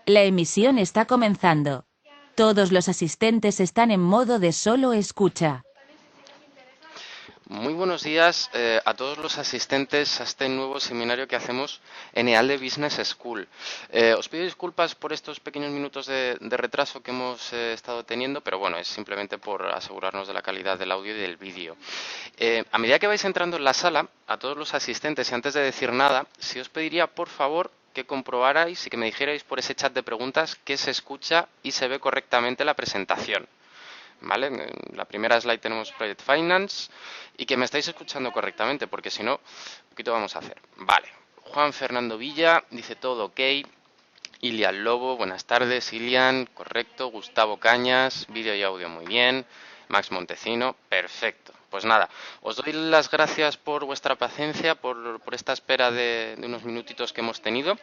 La emisión está comenzando. Todos los asistentes están en modo de solo escucha. Muy buenos días a todos los asistentes a este nuevo seminario que hacemos en EALDE Business School. Os pido disculpas por estos pequeños minutos de retraso que hemos estado teniendo, pero bueno, es simplemente por asegurarnos de la calidad del audio y del vídeo. A medida que vais entrando en la sala, a todos los asistentes, y antes de decir nada, si os pediría por favor que comprobarais y que me dijerais por ese chat de preguntas que se escucha y se ve correctamente la presentación. ¿Vale? En la primera slide tenemos Project Finance y que me estáis escuchando correctamente, porque si no, un poquito vamos a hacer. Vale, Juan Fernando Villa dice todo ok. Ilian Lobo, buenas tardes. Ilian, correcto. Gustavo Cañas, vídeo y audio muy bien. Max Montecino, perfecto. Pues nada, os doy las gracias por vuestra paciencia, por esta espera de unos minutitos que hemos tenido.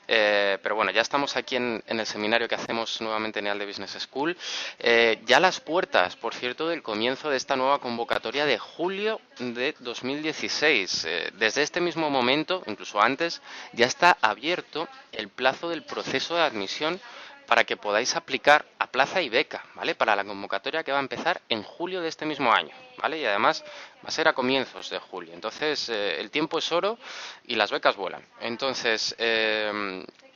Pero bueno, ya estamos aquí en el seminario que hacemos nuevamente en EALDE Business School. Ya a las puertas, por cierto, del comienzo de esta nueva convocatoria de julio de 2016. Desde este mismo momento, incluso antes, ya está abierto el plazo del proceso de admisión para que podáis aplicar a plaza y beca, ¿vale? Para la convocatoria que va a empezar en julio de este mismo año, ¿vale? Y además va a ser a comienzos de julio. Entonces, el tiempo es oro y las becas vuelan. Entonces,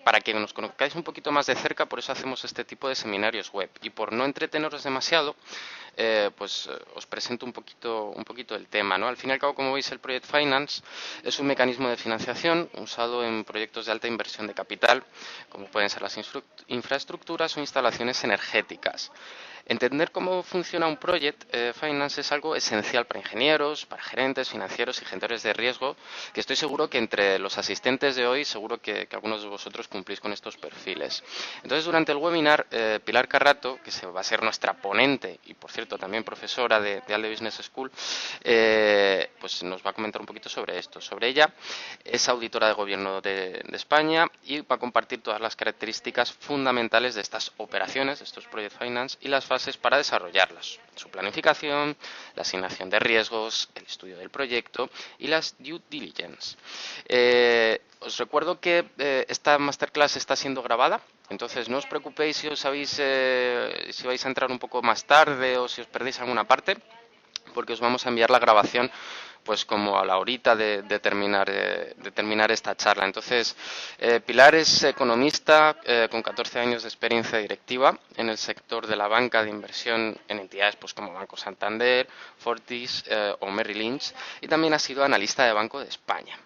para que nos conozcáis un poquito más de cerca, por eso hacemos este tipo de seminarios web. Y por no entreteneros demasiado, os presento un poquito el tema, ¿no? Al fin y al cabo, como veis, el Project Finance es un mecanismo de financiación usado en proyectos de alta inversión de capital, como pueden ser las infraestructuras o instalaciones energéticas. Entender cómo funciona un Project Finance es algo esencial para ingenieros, para gerentes financieros y gestores de riesgo, que estoy seguro que entre los asistentes de hoy, seguro que algunos de vosotros cumplís con estos perfiles. Entonces, durante el webinar, Pilar Carrato, que va a ser nuestra ponente y, por cierto, también profesora de EALDE Business School, pues nos va a comentar un poquito sobre esto. Sobre ella, es auditora de gobierno de España y va a compartir todas las características fundamentales de estas operaciones, de estos Project Finance, y las fases para desarrollarlas. Su planificación, la asignación de riesgos, el estudio del proyecto y las due diligence. Os recuerdo que esta masterclass está siendo grabada, entonces no os preocupéis si vais a entrar un poco más tarde o si os perdéis alguna parte, porque os vamos a enviar la grabación pues como a la horita de terminar esta charla. Entonces, Pilar es economista con 14 años de experiencia directiva en el sector de la banca de inversión en entidades pues como Banco Santander, Fortis o Merrill Lynch, y también ha sido analista de Banco de España.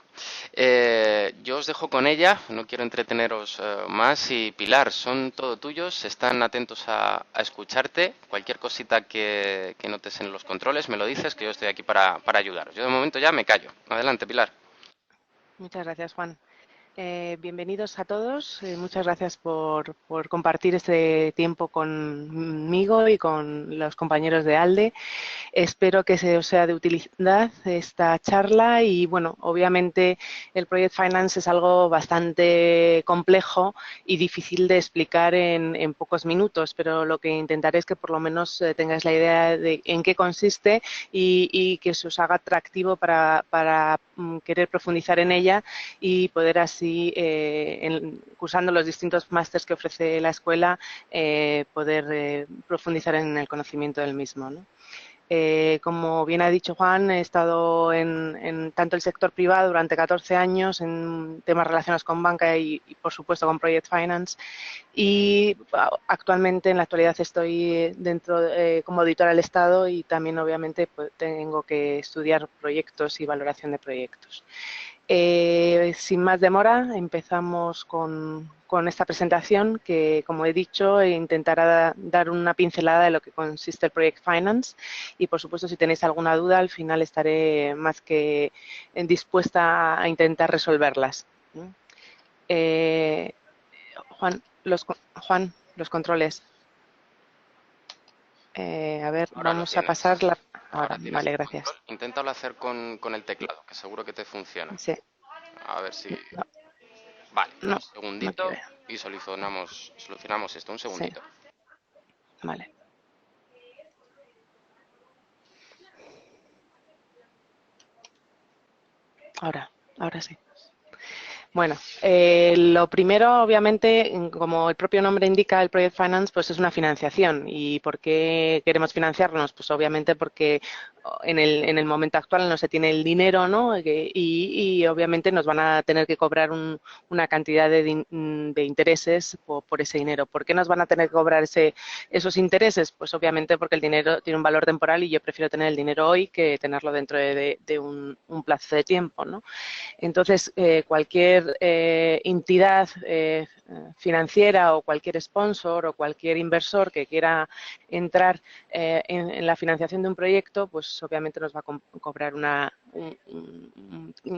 Yo os dejo con ella, no quiero entreteneros más. Y Pilar, son todo tuyos, están atentos a escucharte. Cualquier cosita que notes en los controles me lo dices, que yo estoy aquí para ayudaros. Yo de momento ya me callo. Adelante, Pilar. Muchas gracias, Juan. Bienvenidos a todos. Muchas gracias por compartir este tiempo conmigo y con los compañeros de ALDE. Espero que os sea de utilidad esta charla y, bueno, obviamente el Project Finance es algo bastante complejo y difícil de explicar en pocos minutos, pero lo que intentaré es que por lo menos tengáis la idea de en qué consiste y que se os haga atractivo para querer profundizar en ella y poder así, cursando los distintos másters que ofrece la escuela, poder profundizar en el conocimiento del mismo, ¿no? Como bien ha dicho Juan, he estado en tanto el sector privado durante 14 años en temas relacionados con banca y por supuesto con Project Finance, y actualmente en la actualidad estoy como auditora del Estado y también obviamente pues, tengo que estudiar proyectos y valoración de proyectos. Sin más demora, empezamos con esta presentación que, como he dicho, intentará dar una pincelada de lo que consiste el Project Finance y, por supuesto, si tenéis alguna duda, al final estaré más que dispuesta a intentar resolverlas. Juan, los controles. A ver, Ahora lo vamos a tienes. pasar la... Ahora Ahora, tienes vale, el gracias. control. Inténtalo hacer con el teclado, que seguro que te funciona. Sí, A ver si... no, Vale, un no segundito quiere. y solucionamos esto. Un Sí, segundito. vale. Ahora sí. Bueno, lo primero, obviamente, como el propio nombre indica, el Project Finance, pues es una financiación. ¿Y por qué queremos financiarnos? Pues obviamente porque en el momento actual no se tiene el dinero, ¿no? Y obviamente nos van a tener que cobrar una cantidad de intereses por ese dinero. ¿Por qué nos van a tener que cobrar esos intereses? Pues obviamente porque el dinero tiene un valor temporal y yo prefiero tener el dinero hoy que tenerlo dentro de un plazo de tiempo, ¿no? Entonces, cualquier entidad financiera o cualquier sponsor o cualquier inversor que quiera entrar en la financiación de un proyecto, pues obviamente nos va a cobrar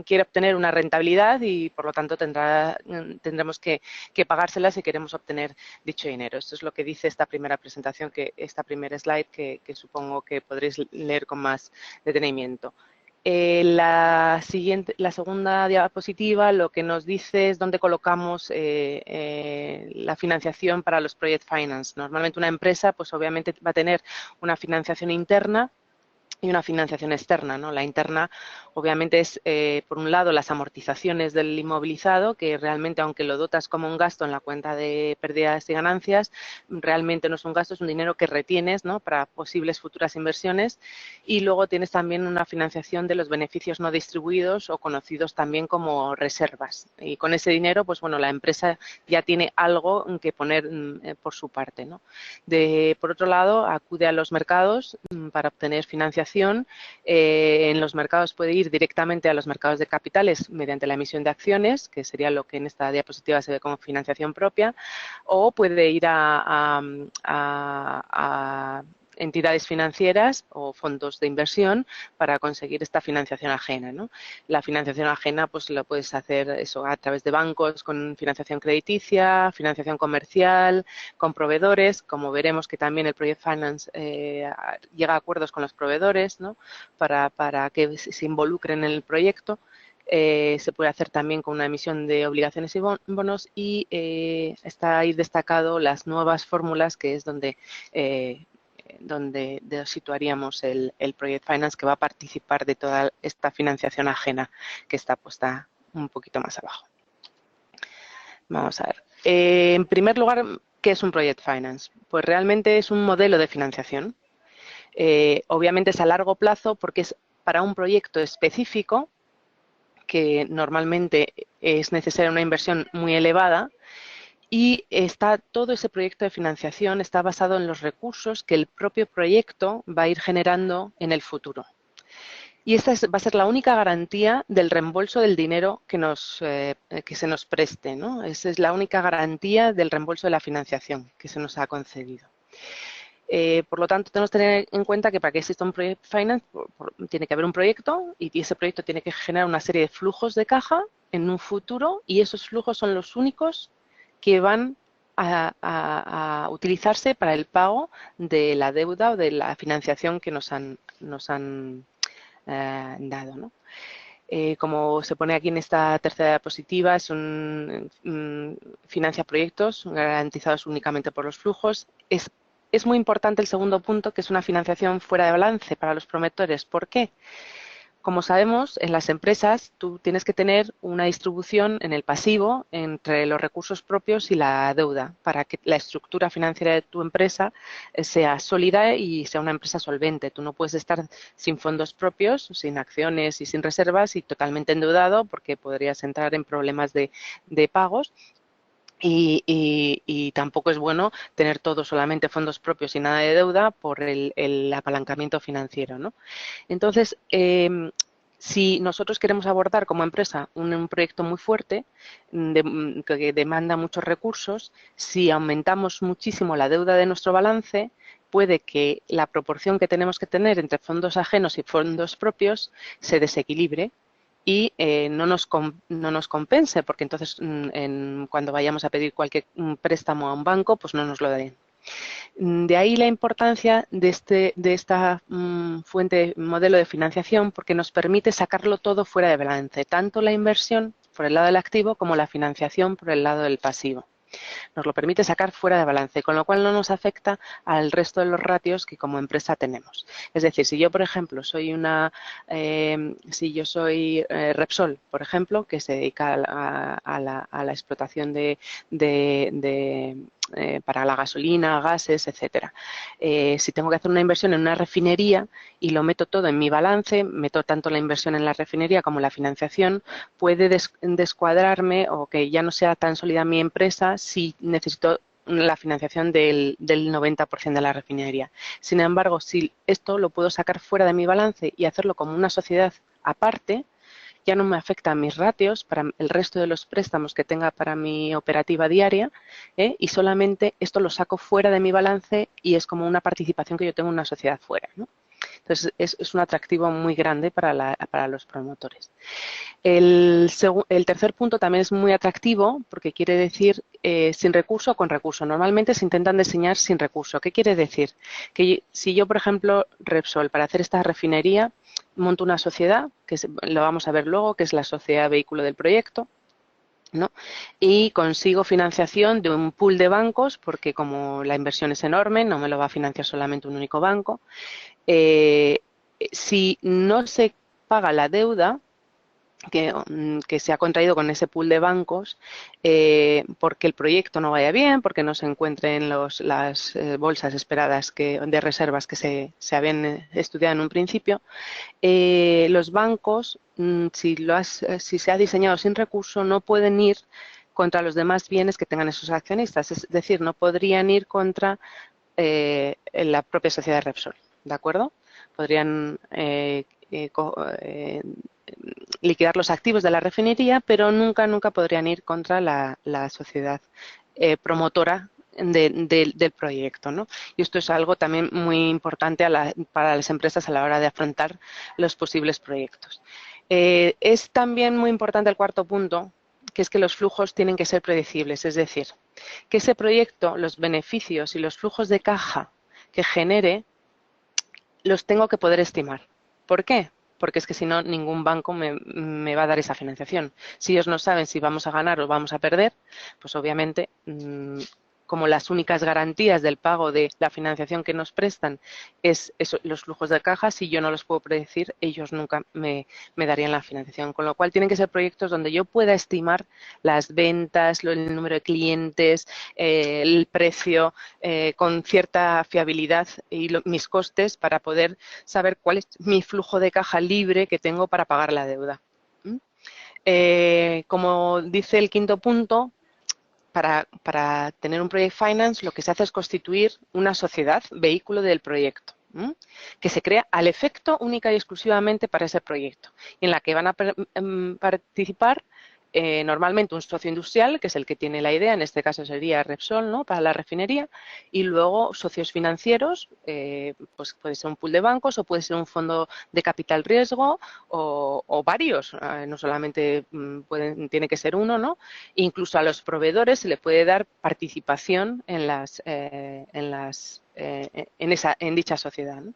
quiere obtener una rentabilidad y por lo tanto tendremos que pagársela si queremos obtener dicho dinero. Esto es lo que dice esta primera presentación, esta primera slide que supongo que podréis leer con más detenimiento. La segunda diapositiva lo que nos dice es dónde colocamos la financiación para los Project Finance. Normalmente una empresa, pues obviamente va a tener una financiación interna y una financiación externa, ¿no? La interna, obviamente, es, por un lado, las amortizaciones del inmovilizado, que realmente, aunque lo dotas como un gasto en la cuenta de pérdidas y ganancias, realmente no es un gasto, es un dinero que retienes, ¿no? Para posibles futuras inversiones. Y luego tienes también una financiación de los beneficios no distribuidos o conocidos también como reservas. Y con ese dinero, pues bueno, la empresa ya tiene algo que poner por su parte, ¿no? Por otro lado, acude a los mercados para obtener financiación. En los mercados puede ir directamente a los mercados de capitales mediante la emisión de acciones, que sería lo que en esta diapositiva se ve como financiación propia, o puede ir a entidades financieras o fondos de inversión para conseguir esta financiación ajena, ¿no? La financiación ajena pues lo puedes hacer eso a través de bancos con financiación crediticia, financiación comercial, con proveedores, como veremos que también el Project Finance llega a acuerdos con los proveedores, ¿no? para que se involucren en el proyecto. Se puede hacer también con una emisión de obligaciones y bonos y está ahí destacado las nuevas fórmulas que es donde situaríamos el Project Finance que va a participar de toda esta financiación ajena que está puesta un poquito más abajo. Vamos a ver. En primer lugar, ¿qué es un Project Finance? Pues realmente es un modelo de financiación. Obviamente es a largo plazo porque es para un proyecto específico que normalmente es necesaria una inversión muy elevada y todo ese proyecto de financiación está basado en los recursos que el propio proyecto va a ir generando en el futuro. Y esta va a ser la única garantía del reembolso del dinero que se nos preste, ¿no? Esa es la única garantía del reembolso de la financiación que se nos ha concedido. Por lo tanto, tenemos que tener en cuenta que para que exista un Project Finance tiene que haber un proyecto y ese proyecto tiene que generar una serie de flujos de caja en un futuro y esos flujos son los únicos que van a utilizarse para el pago de la deuda o de la financiación que nos han dado, ¿no? Como se pone aquí en esta tercera diapositiva, financia proyectos garantizados únicamente por los flujos. Es muy importante el segundo punto, que es una financiación fuera de balance para los promotores. ¿Por qué? Como sabemos, en las empresas tú tienes que tener una distribución en el pasivo entre los recursos propios y la deuda para que la estructura financiera de tu empresa sea sólida y sea una empresa solvente. Tú no puedes estar sin fondos propios, sin acciones y sin reservas y totalmente endeudado porque podrías entrar en problemas de pagos. Y tampoco es bueno tener todo solamente fondos propios y nada de deuda por el apalancamiento financiero, ¿no? Entonces, si nosotros queremos abordar como empresa un proyecto muy fuerte, que demanda muchos recursos, si aumentamos muchísimo la deuda de nuestro balance, puede que la proporción que tenemos que tener entre fondos ajenos y fondos propios se desequilibre y no nos compense, porque entonces cuando vayamos a pedir cualquier préstamo a un banco, pues no nos lo den. De ahí la importancia de esta modelo de financiación, porque nos permite sacarlo todo fuera de balance, tanto la inversión por el lado del activo como la financiación por el lado del pasivo. Nos lo permite sacar fuera de balance, con lo cual no nos afecta al resto de los ratios que como empresa tenemos. Es decir, si yo, por ejemplo, soy Repsol, por ejemplo, que se dedica a la explotación para la gasolina, gases, etcétera. Si tengo que hacer una inversión en una refinería y lo meto todo en mi balance, meto tanto la inversión en la refinería como la financiación, puede descuadrarme o que ya no sea tan sólida mi empresa si necesito la financiación del 90% de la refinería. Sin embargo, si esto lo puedo sacar fuera de mi balance y hacerlo como una sociedad aparte, ya no me afecta a mis ratios para el resto de los préstamos que tenga para mi operativa diaria, y solamente esto lo saco fuera de mi balance y es como una participación que yo tengo en una sociedad fuera, ¿no? Entonces, es un atractivo muy grande para los promotores. El tercer punto también es muy atractivo porque quiere decir sin recurso o con recurso. Normalmente se intentan diseñar sin recurso. ¿Qué quiere decir? Que si yo, por ejemplo, Repsol, para hacer esta refinería, monto una sociedad, lo vamos a ver luego, que es la sociedad vehículo del proyecto, ¿no? Y consigo financiación de un pool de bancos porque como la inversión es enorme, no me lo va a financiar solamente un único banco. Si no se paga la deuda que se ha contraído con ese pool de bancos porque el proyecto no vaya bien, porque no se encuentren las bolsas esperadas de reservas que se habían estudiado en un principio, los bancos, si se ha diseñado sin recurso, no pueden ir contra los demás bienes que tengan esos accionistas, es decir, no podrían ir contra la propia sociedad de Repsol, ¿de acuerdo? Podrían liquidar los activos de la refinería, pero nunca podrían ir contra la sociedad promotora del proyecto, ¿no? Y esto es algo también muy importante para las empresas a la hora de afrontar los posibles proyectos. Es también muy importante el cuarto punto, que es que los flujos tienen que ser predecibles, es decir, que ese proyecto, los beneficios y los flujos de caja que genere, los tengo que poder estimar. ¿Por qué? Porque es que si no, ningún banco me va a dar esa financiación. Si ellos no saben si vamos a ganar o vamos a perder, pues obviamente, como las únicas garantías del pago de la financiación que nos prestan es los flujos de caja, si yo no los puedo predecir, ellos nunca me darían la financiación. Con lo cual, tienen que ser proyectos donde yo pueda estimar las ventas, el número de clientes, el precio, con cierta fiabilidad y mis costes para poder saber cuál es mi flujo de caja libre que tengo para pagar la deuda. Como dice el quinto punto, para tener un Project Finance lo que se hace es constituir una sociedad, vehículo del proyecto, que se crea al efecto única y exclusivamente para ese proyecto, en la que van a participar normalmente un socio industrial, que es el que tiene la idea, en este caso sería Repsol, ¿no?, para la refinería, y luego socios financieros, pues puede ser un pool de bancos o puede ser un fondo de capital riesgo o varios, no solamente tiene que ser uno, ¿no? Incluso a los proveedores se le puede dar participación en dicha sociedad, ¿no?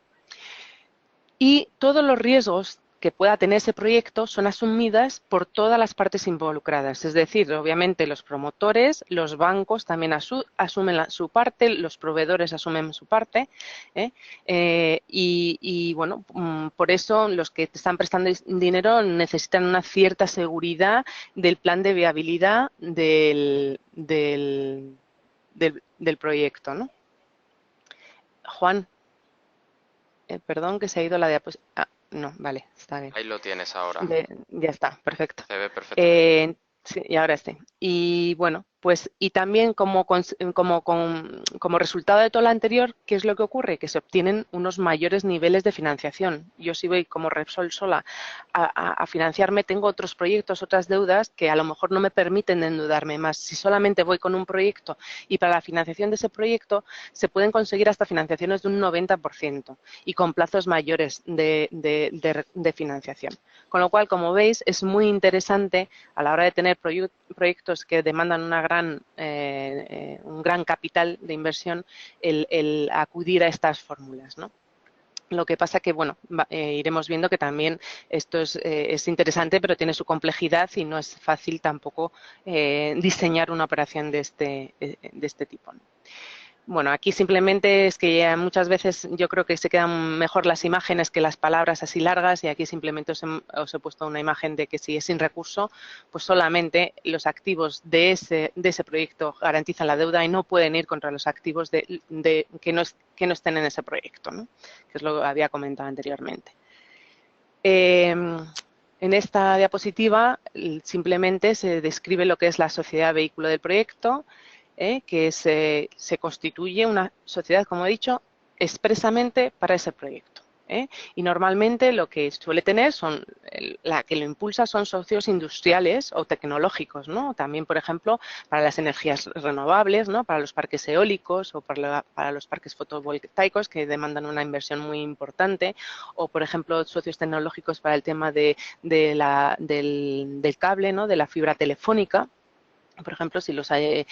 Y todos los riesgos que pueda tener ese proyecto son asumidas por todas las partes involucradas. Es decir, obviamente los promotores, los bancos también asumen su parte, los proveedores asumen su parte, y bueno, por eso los que te están prestando dinero necesitan una cierta seguridad del plan de viabilidad del proyecto, ¿no? Juan, perdón que se ha ido la diapositiva. No, vale, está bien. Ahí lo tienes ahora. Ya está, perfecto. Se ve perfectamente. Sí, y ahora sí. Y bueno, pues y también como resultado de todo lo anterior, ¿qué es lo que ocurre? Que se obtienen unos mayores niveles de financiación. Yo si voy como Repsol sola a financiarme, tengo otros proyectos, otras deudas que a lo mejor no me permiten endeudarme más. Si solamente voy con un proyecto y para la financiación de ese proyecto se pueden conseguir hasta financiaciones de un 90% y con plazos mayores de financiación. Con lo cual, como veis, es muy interesante a la hora de tener proyectos que demandan un gran capital de inversión el acudir a estas fórmulas, ¿no? Lo que pasa que, bueno, iremos viendo que también esto es interesante, pero tiene su complejidad y no es fácil tampoco diseñar una operación de este tipo, ¿no? Bueno, aquí simplemente es que ya muchas veces yo creo que se quedan mejor las imágenes que las palabras así largas, y aquí simplemente os he puesto una imagen de que si es sin recurso, pues solamente los activos de ese proyecto garantizan la deuda y no pueden ir contra los activos que no estén en ese proyecto, ¿no? Que es lo que había comentado anteriormente. En esta diapositiva simplemente se describe lo que es la sociedad vehículo del proyecto, que se constituye una sociedad, como he dicho, expresamente para ese proyecto. Y normalmente lo que suele tener la que lo impulsa son socios industriales o tecnológicos, ¿no? También, por ejemplo, para las energías renovables, ¿no? Para los parques eólicos o para los parques fotovoltaicos, que demandan una inversión muy importante, o, por ejemplo, socios tecnológicos para el tema del cable, ¿no? De la fibra telefónica. Por ejemplo, si los hay,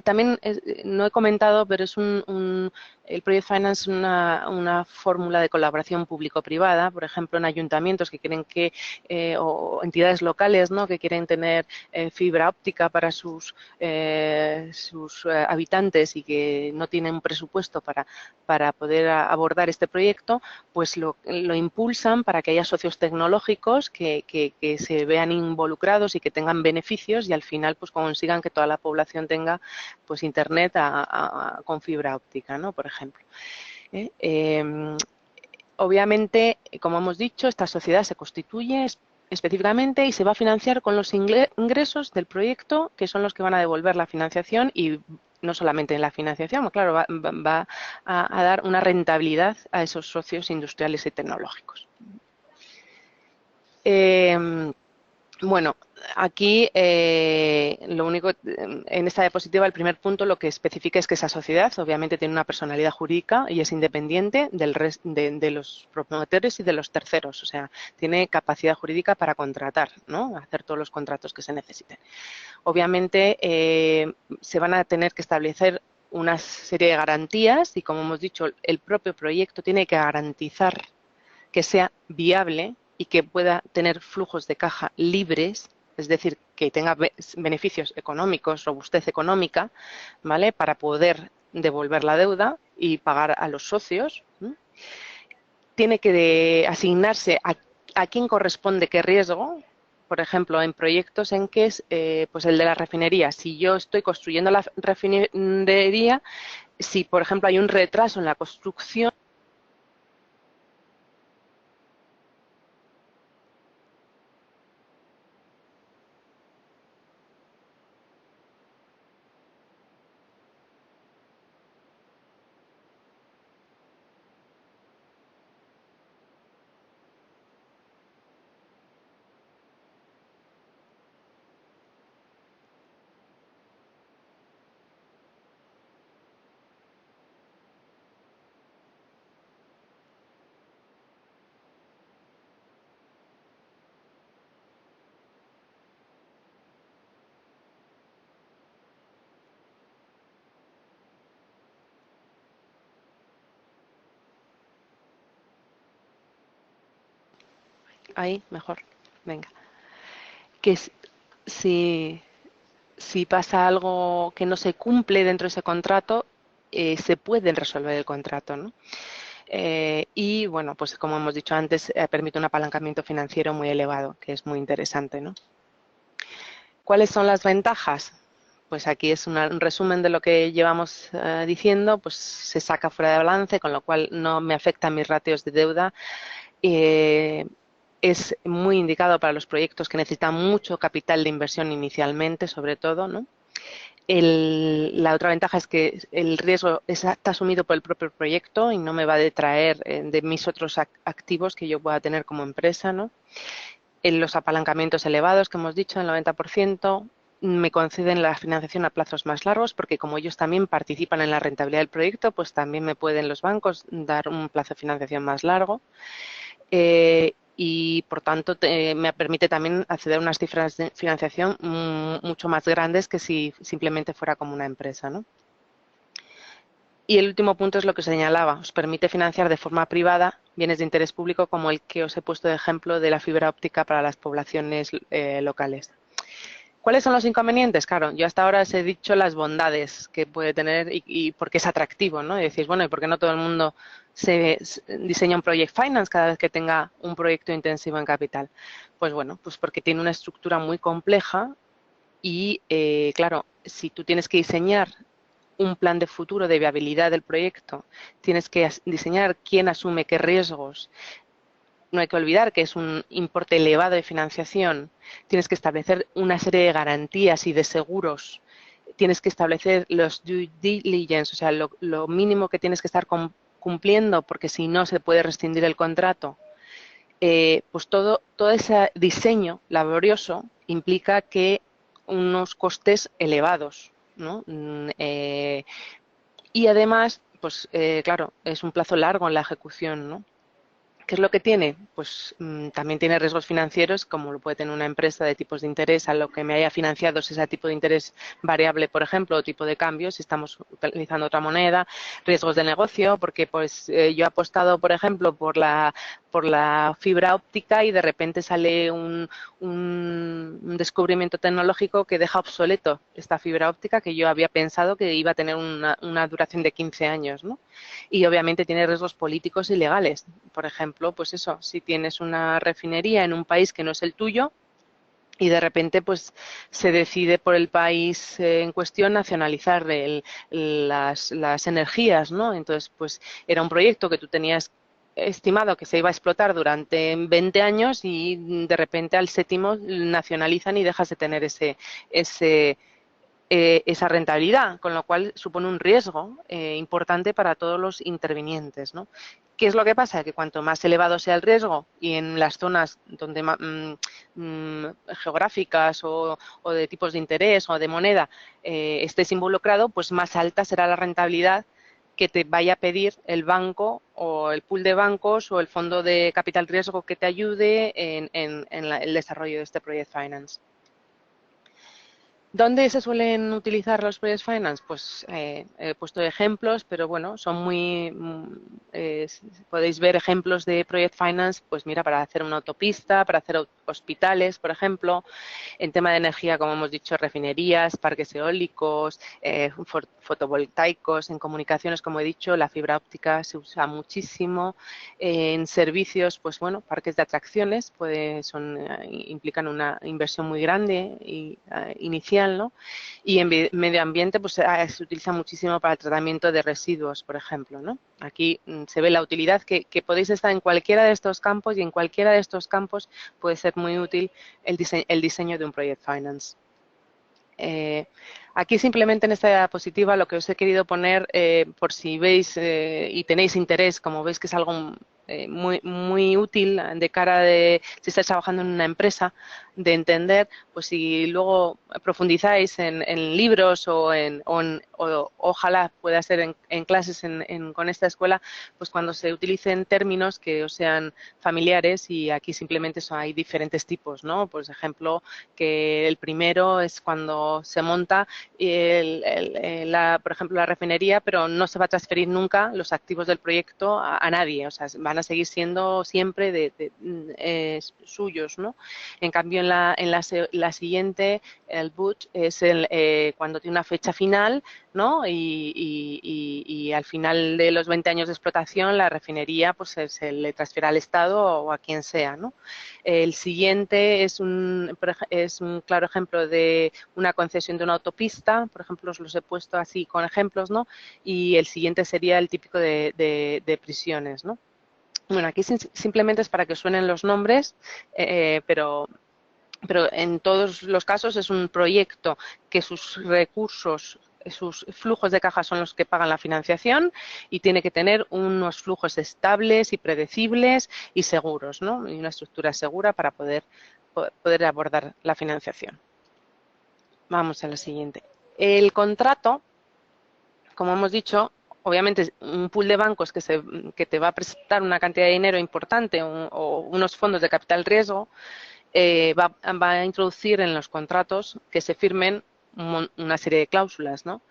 también no he comentado, pero es el Project Finance es una fórmula de colaboración público-privada, por ejemplo, en ayuntamientos que quieren o entidades locales, ¿no? Que quieren tener fibra óptica para sus habitantes y que no tienen un presupuesto para poder abordar este proyecto, pues lo impulsan para que haya socios tecnológicos que se vean involucrados y que tengan beneficios, y al final pues consigan que toda la población tenga pues internet con fibra óptica, ¿no? Por ejemplo. Obviamente, como hemos dicho, esta sociedad se constituye específicamente y se va a financiar con los ingresos del proyecto, que son los que van a devolver la financiación, y no solamente en la financiación, claro, va a dar una rentabilidad a esos socios industriales y tecnológicos. Bueno, aquí lo único, en esta diapositiva, el primer punto lo que especifica es que esa sociedad obviamente tiene una personalidad jurídica y es independiente de los promotores y de los terceros, o sea, tiene capacidad jurídica para contratar, ¿no? Hacer todos los contratos que se necesiten. Obviamente se van a tener que establecer una serie de garantías y, como hemos dicho, el propio proyecto tiene que garantizar que sea viable y que pueda tener flujos de caja libres, es decir, que tenga beneficios económicos, robustez económica, ¿vale? Para poder devolver la deuda y pagar a los socios. Tiene que asignarse a quién corresponde qué riesgo. Por ejemplo, en proyectos en que es pues el de la refinería. Si yo estoy construyendo la refinería, si, por ejemplo, hay un retraso en la construcción, ahí mejor, venga, que si pasa algo que no se cumple dentro de ese contrato, se puede resolver el contrato, ¿no? Y bueno, pues como hemos dicho antes, permite un apalancamiento financiero muy elevado, que es muy interesante, ¿no? ¿Cuáles son las ventajas? Pues aquí es un resumen de lo que llevamos diciendo, pues se saca fuera de balance, con lo cual no me afectan mis ratios de deuda. Es muy indicado para los proyectos que necesitan mucho capital de inversión inicialmente, sobre todo, ¿no? La otra ventaja es que el riesgo está asumido por el propio proyecto y no me va a detraer de mis otros activos que yo pueda tener como empresa, ¿no? En los apalancamientos elevados que hemos dicho, el 90%, me conceden la financiación a plazos más largos, porque como ellos también participan en la rentabilidad del proyecto, pues también me pueden los bancos dar un plazo de financiación más largo. Y por tanto me permite también acceder a unas cifras de financiación mucho más grandes que si simplemente fuera como una empresa, ¿no? Y el último punto es lo que os señalaba, os permite financiar de forma privada bienes de interés público como el que os he puesto de ejemplo de la fibra óptica para las poblaciones locales. ¿Cuáles son los inconvenientes? Claro, yo hasta ahora os he dicho las bondades que puede tener y por qué es atractivo, ¿no? Y decís, bueno, ¿y por qué no todo el mundo se diseña un project finance cada vez que tenga un proyecto intensivo en capital? Pues bueno, pues porque tiene una estructura muy compleja y, claro, si tú tienes que diseñar un plan de futuro de viabilidad del proyecto, tienes que diseñar quién asume qué riesgos. No hay que olvidar que es un importe elevado de financiación. Tienes que establecer una serie de garantías y de seguros. Tienes que establecer los due diligence, o sea, lo mínimo que tienes que estar cumpliendo, porque si no se puede rescindir el contrato. Pues todo ese diseño laborioso implica que unos costes elevados, ¿no? Y además, pues claro, es un plazo largo en la ejecución, ¿no? ¿Qué es lo que tiene? Pues también tiene riesgos financieros, como lo puede tener una empresa de tipos de interés, a lo que me haya financiado si ese tipo de interés variable, por ejemplo, o tipo de cambio, si estamos utilizando otra moneda, riesgos de negocio, porque pues yo he apostado, por ejemplo, por la fibra óptica y de repente sale un descubrimiento tecnológico que deja obsoleto esta fibra óptica que yo había pensado que iba a tener una duración de 15 años, ¿no? Y obviamente tiene riesgos políticos y legales. Por ejemplo, pues eso, si tienes una refinería en un país que no es el tuyo y de repente pues se decide por el país en cuestión nacionalizar las energías, ¿no? Entonces, pues era un proyecto que tú tenías estimado que se iba a explotar durante 20 años y de repente al séptimo nacionalizan y dejas de tener esa rentabilidad, con lo cual supone un riesgo importante para todos los intervinientes, ¿no? ¿Qué es lo que pasa? Que cuanto más elevado sea el riesgo y en las zonas donde geográficas o de tipos de interés o de moneda estés involucrado, pues más alta será la rentabilidad que te vaya a pedir el banco o el pool de bancos o el fondo de capital riesgo que te ayude en el desarrollo de este Project Finance. ¿Dónde se suelen utilizar los Project Finance? Pues he puesto ejemplos, pero bueno, son podéis ver ejemplos de Project Finance, pues mira, para hacer una autopista, para hacer hospitales, por ejemplo. En tema de energía, como hemos dicho, refinerías, parques eólicos, fotovoltaicos. En comunicaciones, como he dicho, la fibra óptica se usa muchísimo. En servicios, pues bueno, parques de atracciones implican una inversión muy grande inicial, ¿no? Y en medio ambiente, pues se utiliza muchísimo para el tratamiento de residuos, por ejemplo, ¿no? Aquí se ve la utilidad que podéis estar en cualquiera de estos campos y en cualquiera de estos campos puede ser muy útil el diseño de un Project Finance. Aquí simplemente en esta diapositiva lo que os he querido poner, por si veis y tenéis interés, como veis que es algo muy útil de cara de si estáis trabajando en una empresa, de entender, pues si luego profundizáis en libros o ojalá pueda ser en clases con esta escuela, pues cuando se utilicen términos que os sean familiares y aquí simplemente hay diferentes tipos, ¿no? Por ejemplo, que el primero es cuando se monta por ejemplo, la refinería, pero no se va a transferir nunca los activos del proyecto a nadie, o sea, van a seguir siendo siempre suyos, ¿no? En cambio, en la siguiente, el boot es cuando tiene una fecha final, ¿no? Y al final de los 20 años de explotación, la refinería pues se le transfiere al Estado o a quien sea, ¿no? El siguiente es un claro ejemplo de una concesión de una autopista, por ejemplo, os los he puesto así con ejemplos, ¿no? Y el siguiente sería el típico de prisiones, ¿no? Bueno, aquí simplemente es para que suenen los nombres, pero en todos los casos es un proyecto que sus recursos, sus flujos de caja son los que pagan la financiación y tiene que tener unos flujos estables y predecibles y seguros, ¿no? Y una estructura segura para poder abordar la financiación. Vamos a la siguiente. El contrato, como hemos dicho, obviamente un pool de bancos que te va a prestar una cantidad de dinero importante o unos fondos de capital riesgo, va a introducir en los contratos que se firmen una serie de cláusulas, ¿no?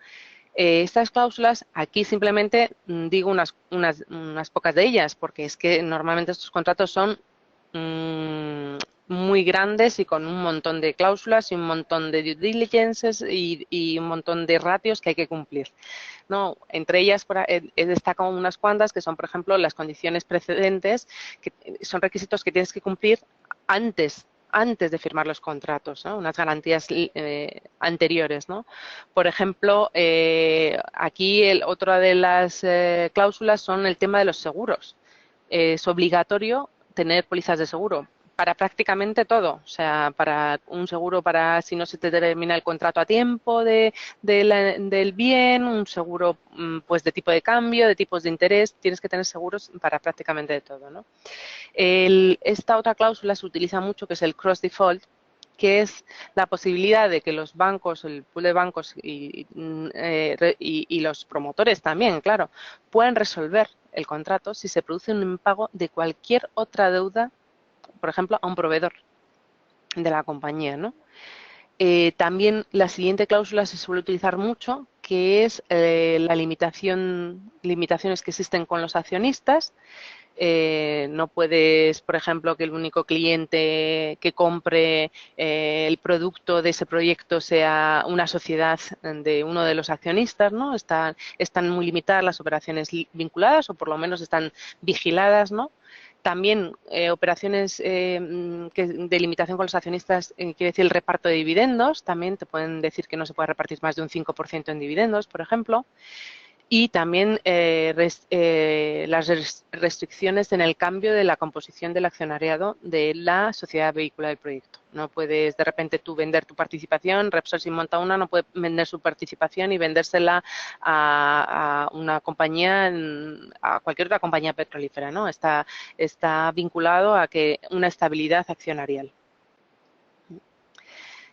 Estas cláusulas, aquí simplemente digo unas pocas de ellas, porque es que normalmente estos contratos son muy grandes y con un montón de cláusulas y un montón de due diligences y un montón de ratios que hay que cumplir, ¿no? Entre ellas destacan unas cuantas que son, por ejemplo, las condiciones precedentes, que son requisitos que tienes que cumplir antes de firmar los contratos, ¿no? Unas garantías anteriores, ¿no? Por ejemplo, aquí otra de las cláusulas son el tema de los seguros. Es obligatorio tener pólizas de seguro para prácticamente todo, o sea, para un seguro para si no se te termina el contrato a tiempo del bien, un seguro pues de tipo de cambio, de tipos de interés, tienes que tener seguros para prácticamente de todo, ¿no? Esta otra cláusula se utiliza mucho, que es el cross default, que es la posibilidad de que los bancos, el pool de bancos y los promotores también, claro, puedan resolver el contrato si se produce un impago de cualquier otra deuda, por ejemplo, a un proveedor de la compañía, ¿no? También la siguiente cláusula se suele utilizar mucho, que es la limitaciones que existen con los accionistas. No puedes, por ejemplo, que el único cliente que compre el producto de ese proyecto sea una sociedad de uno de los accionistas, ¿no? Están muy limitadas las operaciones vinculadas o por lo menos están vigiladas, ¿no? También operaciones de limitación con los accionistas, quiere decir el reparto de dividendos, también te pueden decir que no se puede repartir más de un 5% en dividendos, por ejemplo. Y también las restricciones en el cambio de la composición del accionariado de la sociedad vehícula del proyecto. No puedes de repente tú vender tu participación, Repsol si monta una no puede vender su participación y vendérsela a una compañía, a cualquier otra compañía petrolífera, ¿no? Está vinculado a que una estabilidad accionarial.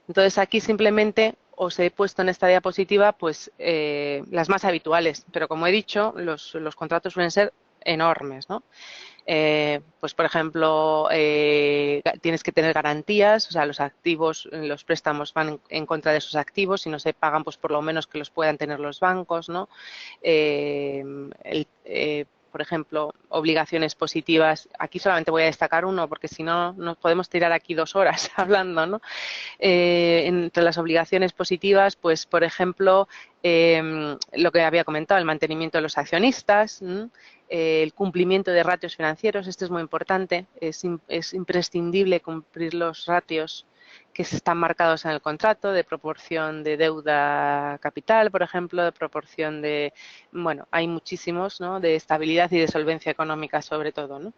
Entonces aquí simplemente os he puesto en esta diapositiva pues las más habituales, pero como he dicho, los contratos suelen ser enormes, ¿no? Pues por ejemplo, tienes que tener garantías, o sea, los activos, los préstamos van en contra de esos activos, si no se pagan, pues por lo menos que los puedan tener los bancos, ¿no? Por ejemplo, obligaciones positivas. Aquí solamente voy a destacar uno, porque si no, nos podemos tirar aquí 2 horas hablando, ¿no? Entre las obligaciones positivas, pues, por ejemplo, lo que había comentado, el mantenimiento de los accionistas, el cumplimiento de ratios financieros, esto es muy importante, es imprescindible cumplir los ratios que están marcados en el contrato, de proporción de deuda capital, por ejemplo, de proporción de, bueno, hay muchísimos, ¿no? De estabilidad y de solvencia económica sobre todo, ¿no?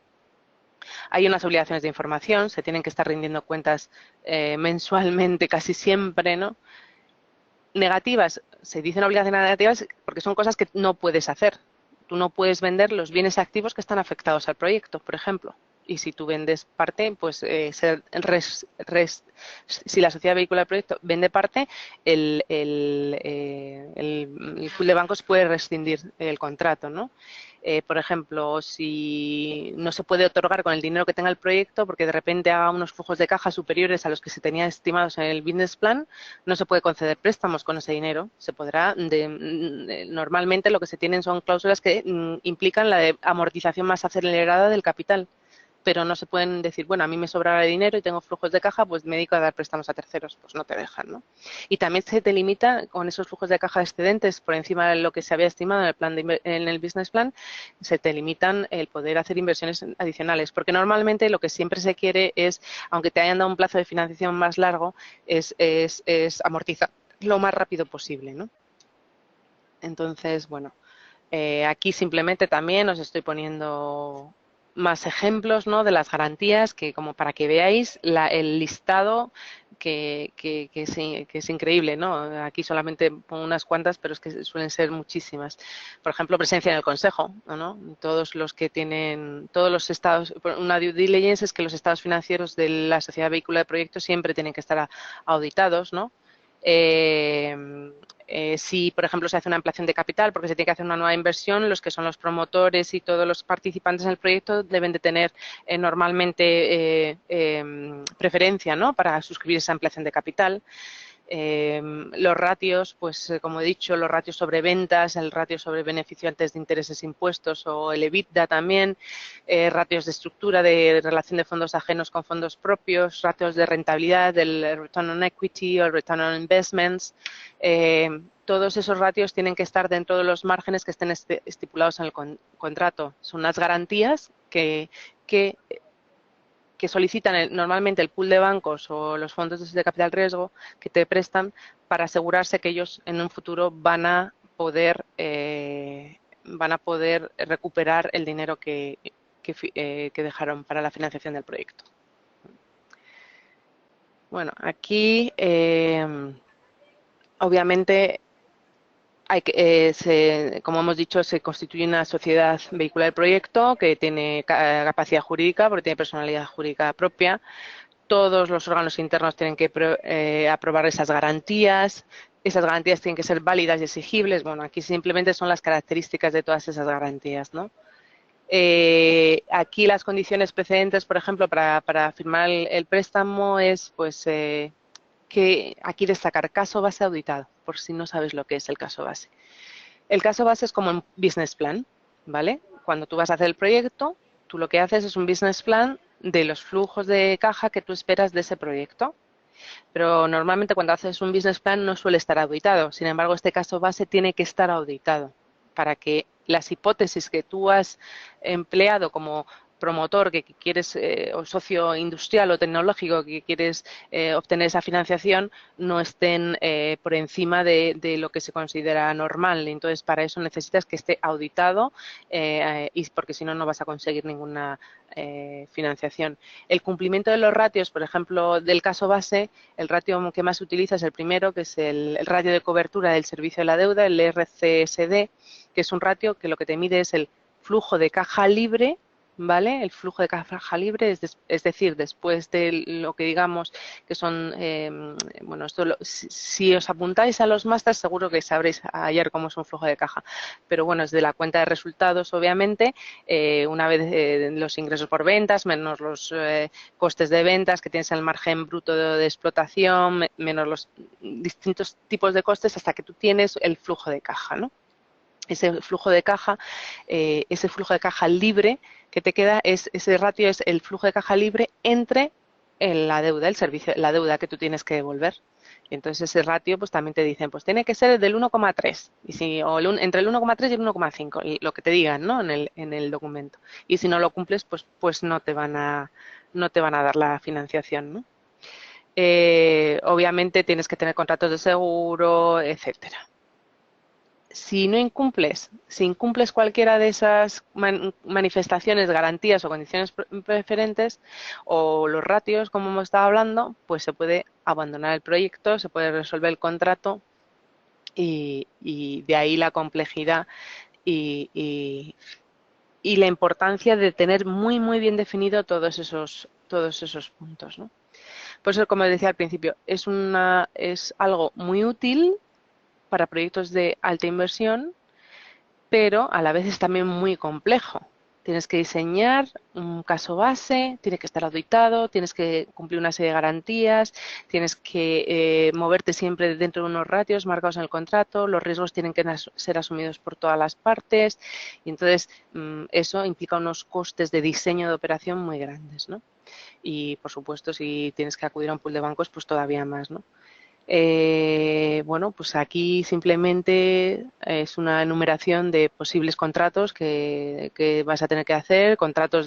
Hay unas obligaciones de información, se tienen que estar rindiendo cuentas mensualmente casi siempre, ¿no? Negativas, se dicen obligaciones negativas porque son cosas que no puedes hacer. Tú no puedes vender los bienes activos que están afectados al proyecto, por ejemplo. Y si tú vendes parte, pues si la sociedad vehicular del proyecto vende parte, el pool de bancos puede rescindir el contrato, ¿no? Por ejemplo, si no se puede otorgar con el dinero que tenga el proyecto porque de repente haga unos flujos de caja superiores a los que se tenían estimados en el business plan, no se puede conceder préstamos con ese dinero. Se podrá, normalmente lo que se tienen son cláusulas que implican la de amortización más acelerada del capital, pero no se pueden decir, bueno, a mí me sobra dinero y tengo flujos de caja, pues me dedico a dar préstamos a terceros, pues no te dejan, ¿no? Y también se te limita con esos flujos de caja excedentes por encima de lo que se había estimado en el business plan, se te limitan el poder hacer inversiones adicionales, porque normalmente lo que siempre se quiere es, aunque te hayan dado un plazo de financiación más largo, es amortizar lo más rápido posible, ¿no? Entonces, bueno, aquí simplemente también os estoy poniendo más ejemplos, ¿no? De las garantías, que como para que veáis el listado que es increíble, ¿no? Aquí solamente pongo unas cuantas, pero es que suelen ser muchísimas. Por ejemplo, presencia en el Consejo, ¿no? Todos los que tienen, todos los estados, una due diligence es que los estados financieros de la sociedad vehícula de proyectos siempre tienen que estar auditados, ¿no? Si, por ejemplo, se hace una ampliación de capital porque se tiene que hacer una nueva inversión, los que son los promotores y todos los participantes en el proyecto deben de tener normalmente preferencia, ¿no? Para suscribir esa ampliación de capital. Los ratios, pues como he dicho, los ratios sobre ventas, el ratio sobre beneficio antes de intereses impuestos o el EBITDA también, ratios de estructura de relación de fondos ajenos con fondos propios, ratios de rentabilidad, del return on equity o el return on investments. Todos esos ratios tienen que estar dentro de los márgenes que estén estipulados en el contrato. Son unas garantías que solicitan normalmente el pool de bancos o los fondos de capital riesgo que te prestan para asegurarse que ellos en un futuro van a poder recuperar el dinero que dejaron para la financiación del proyecto. Bueno, aquí obviamente como hemos dicho, se constituye una sociedad vehicular del proyecto que tiene capacidad jurídica porque tiene personalidad jurídica propia. Todos los órganos internos tienen que aprobar esas garantías. Esas garantías tienen que ser válidas y exigibles. Bueno, aquí simplemente son las características de todas esas garantías, ¿no? Aquí las condiciones precedentes, por ejemplo, para firmar el préstamo es, pues, que aquí destacar caso base auditado, por si no sabes lo que es el caso base. El caso base es como un business plan, ¿vale? Cuando tú vas a hacer el proyecto, tú lo que haces es un business plan de los flujos de caja que tú esperas de ese proyecto. Pero normalmente cuando haces un business plan no suele estar auditado. Sin embargo, este caso base tiene que estar auditado para que las hipótesis que tú has empleado como promotor que quieres o socio industrial o tecnológico que quieres obtener esa financiación no estén por encima de lo que se considera normal. Entonces, para eso necesitas que esté auditado y porque si no, no vas a conseguir ninguna financiación. El cumplimiento de los ratios, por ejemplo, del caso base, el ratio que más se utiliza es el primero, que es el ratio de cobertura del servicio de la deuda, el RCSD, que es un ratio que lo que te mide es el flujo de caja libre, ¿vale? El flujo de caja libre, es decir, después de lo que digamos que son, bueno, si os apuntáis a los másters seguro que sabréis ayer cómo es un flujo de caja, pero bueno, es de la cuenta de resultados, obviamente, una vez los ingresos por ventas, menos los costes de ventas que tienes en el margen bruto de explotación, menos los distintos tipos de costes hasta que tú tienes el flujo de caja, ¿no? Ese flujo de caja libre que te queda, ese ratio es el flujo de caja libre entre la deuda, el servicio, la deuda que tú tienes que devolver. Y entonces ese ratio pues también te dicen, pues tiene que ser del 1,3 entre el 1,3 y el 1,5, lo que te digan, ¿no? en el documento. Y si no lo cumples, pues no te van a dar la financiación, ¿no? Obviamente tienes que tener contratos de seguro, etcétera. Si incumples cualquiera de esas manifestaciones, garantías o condiciones preferentes o los ratios, como hemos estado hablando, pues se puede abandonar el proyecto, se puede resolver el contrato y de ahí la complejidad y la importancia de tener muy, muy bien definido todos esos puntos, ¿no? Por eso, como decía al principio, es algo muy útil para proyectos de alta inversión, pero a la vez es también muy complejo. Tienes que diseñar un caso base, tiene que estar auditado, tienes que cumplir una serie de garantías, tienes que moverte siempre dentro de unos ratios marcados en el contrato, los riesgos tienen que ser asumidos por todas las partes y entonces eso implica unos costes de diseño de operación muy grandes, ¿no? Y, por supuesto, si tienes que acudir a un pool de bancos, pues todavía más, ¿no? Bueno, pues aquí simplemente es una enumeración de posibles contratos que vas a tener que hacer, contratos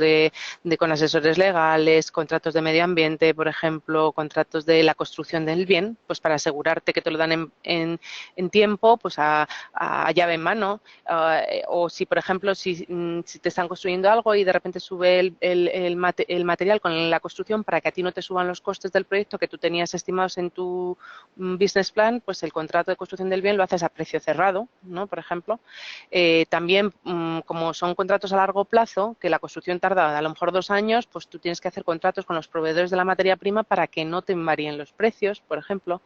con asesores legales, contratos de medio ambiente, por ejemplo, contratos de la construcción del bien, pues para asegurarte que te lo dan en tiempo, pues a llave en mano, o si, por ejemplo, si te están construyendo algo y de repente sube el material con la construcción para que a ti no te suban los costes del proyecto que tú tenías estimados en tu business plan, pues el contrato de construcción del bien lo haces a precio cerrado, ¿no? Por ejemplo. También, como son contratos a largo plazo, que la construcción tarda a lo mejor 2 años, pues tú tienes que hacer contratos con los proveedores de la materia prima para que no te varíen los precios, por ejemplo.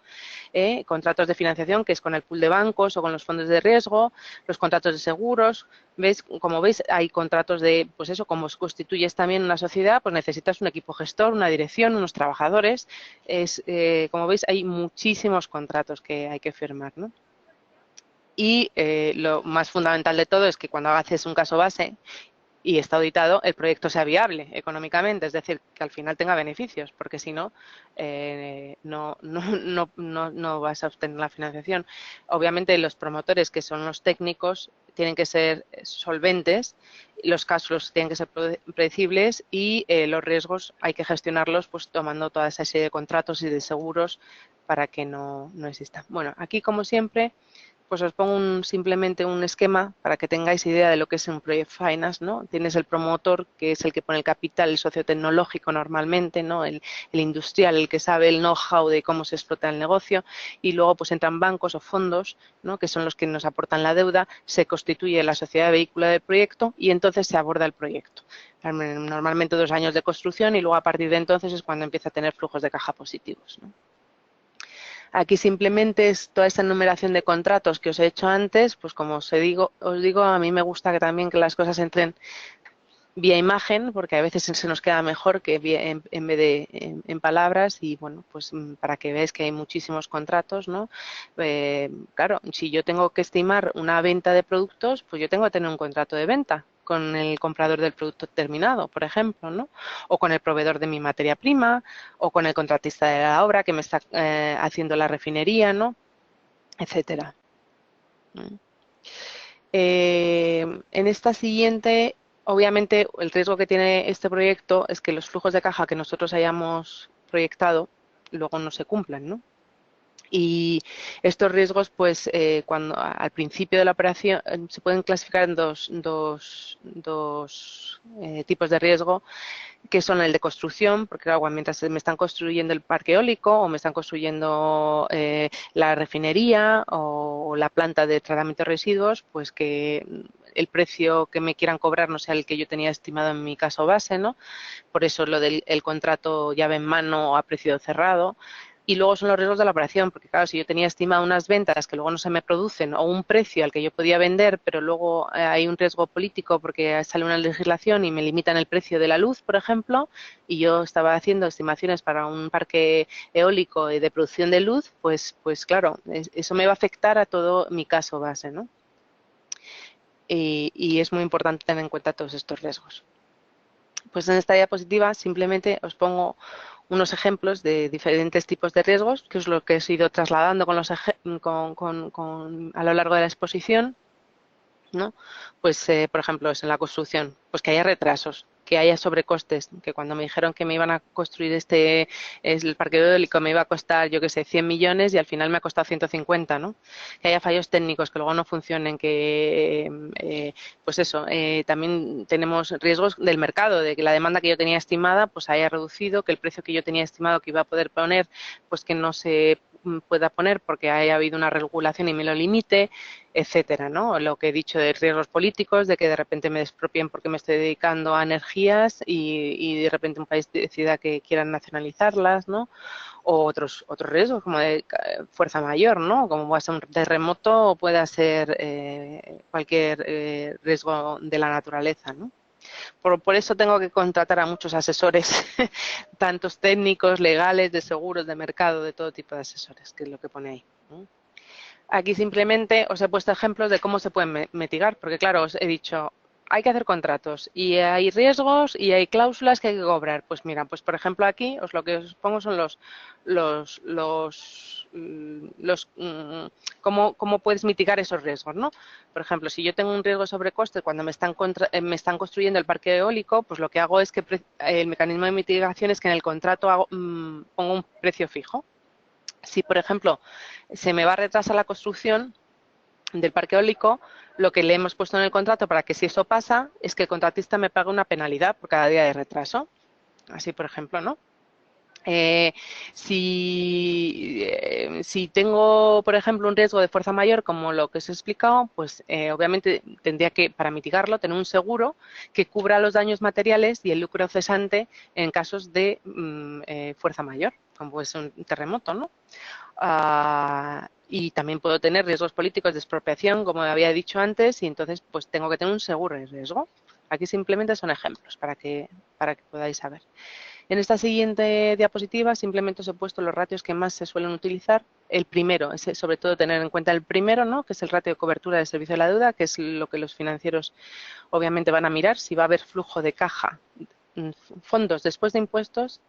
Contratos de financiación, que es con el pool de bancos o con los fondos de riesgo, los contratos de seguros, ¿Ves? Como veis, hay contratos de, pues eso, como constituyes también una sociedad, pues necesitas un equipo gestor, una dirección, unos trabajadores. Como veis, hay muchísimos contratos que hay que firmar, ¿no? Y lo más fundamental de todo es que cuando haces un caso base y está auditado, el proyecto sea viable económicamente, es decir, que al final tenga beneficios, porque si no, no vas a obtener la financiación. Obviamente los promotores, que son los técnicos, tienen que ser solventes, los casos tienen que ser predecibles y los riesgos hay que gestionarlos pues tomando toda esa serie de contratos y de seguros para que no existan. Bueno, aquí como siempre pues os pongo simplemente un esquema para que tengáis idea de lo que es un Project Finance, ¿no? Tienes el promotor, que es el que pone el capital, el socio tecnológico normalmente, ¿no? El industrial, el que sabe el know-how de cómo se explota el negocio, y luego pues entran bancos o fondos, ¿no? Que son los que nos aportan la deuda, se constituye la sociedad vehícula del proyecto y entonces se aborda el proyecto. Normalmente 2 años de construcción y luego a partir de entonces es cuando empieza a tener flujos de caja positivos, ¿no? Aquí simplemente es toda esta enumeración de contratos que os he hecho antes, pues como os digo, a mí me gusta que también que las cosas entren vía imagen, porque a veces se nos queda mejor que en vez de en palabras y bueno, pues para que veáis que hay muchísimos contratos, ¿no? Claro, si yo tengo que estimar una venta de productos, pues yo tengo que tener un contrato de venta con el comprador del producto terminado, por ejemplo, ¿no? O con el proveedor de mi materia prima, o con el contratista de la obra que me está haciendo la refinería, ¿no? Etcétera. En esta siguiente, obviamente, el riesgo que tiene este proyecto es que los flujos de caja que nosotros hayamos proyectado luego no se cumplan, ¿no? Y estos riesgos, pues, cuando al principio de la operación se pueden clasificar en dos tipos de riesgo, que son el de construcción, porque claro, mientras me están construyendo el parque eólico o me están construyendo la refinería o la planta de tratamiento de residuos, pues que el precio que me quieran cobrar no sea el que yo tenía estimado en mi caso base, ¿no? Por eso lo del contrato llave en mano o a precio cerrado. Y luego son los riesgos de la operación, porque claro, si yo tenía estimado unas ventas que luego no se me producen o un precio al que yo podía vender, pero luego hay un riesgo político porque sale una legislación y me limitan el precio de la luz, por ejemplo, y yo estaba haciendo estimaciones para un parque eólico de producción de luz, pues claro, eso me va a afectar a todo mi caso base, ¿no? Y es muy importante tener en cuenta todos estos riesgos. Pues en esta diapositiva simplemente os pongo unos ejemplos de diferentes tipos de riesgos, que es lo que he ido trasladando a lo largo de la exposición, ¿no? Pues, por ejemplo, es en la construcción, pues que haya retrasos, que haya sobrecostes, que cuando me dijeron que me iban a construir el parque eólico me iba a costar, yo qué sé, 100 millones y al final me ha costado 150, ¿no? Que haya fallos técnicos, que luego no funcionen, pues eso, también tenemos riesgos del mercado, de que la demanda que yo tenía estimada pues haya reducido, que el precio que yo tenía estimado que iba a poder poner, pues que no se pueda poner porque haya habido una regulación y me lo limite, etcétera, ¿no? Lo que he dicho de riesgos políticos, de que de repente me despropien porque me estoy dedicando a energías y de repente un país decida que quieran nacionalizarlas, ¿no? O otros riesgos como de fuerza mayor, ¿no? Como puede ser un terremoto o pueda ser cualquier riesgo de la naturaleza, ¿no? Por eso tengo que contratar a muchos asesores, tantos técnicos, legales, de seguros, de mercado, de todo tipo de asesores, que es lo que pone ahí, ¿no? Aquí simplemente os he puesto ejemplos de cómo se pueden mitigar, porque claro, os he dicho, hay que hacer contratos y hay riesgos y hay cláusulas que hay que cobrar. Pues mira, pues por ejemplo aquí lo que os pongo son cómo puedes mitigar esos riesgos, ¿no? Por ejemplo, si yo tengo un riesgo sobre coste cuando me están construyendo el parque eólico, pues lo que hago es que el mecanismo de mitigación es que en el contrato pongo un precio fijo. Si, por ejemplo, se me va a retrasar la construcción del parque eólico, lo que le hemos puesto en el contrato para que si eso pasa es que el contratista me pague una penalidad por cada día de retraso. Así, por ejemplo, ¿no? Eh, si tengo, por ejemplo, un riesgo de fuerza mayor, como lo que os he explicado, pues obviamente tendría que, para mitigarlo, tener un seguro que cubra los daños materiales y el lucro cesante en casos de fuerza mayor, como puede ser un terremoto, ¿no? Y también puedo tener riesgos políticos de expropiación, como había dicho antes, y entonces pues tengo que tener un seguro de riesgo. Aquí simplemente son ejemplos para que podáis saber. En esta siguiente diapositiva simplemente os he puesto los ratios que más se suelen utilizar. El primero, es sobre todo tener en cuenta el primero, ¿no? Que es el ratio de cobertura del servicio de la deuda, que es lo que los financieros obviamente van a mirar, si va a haber flujo de caja, fondos después de impuestos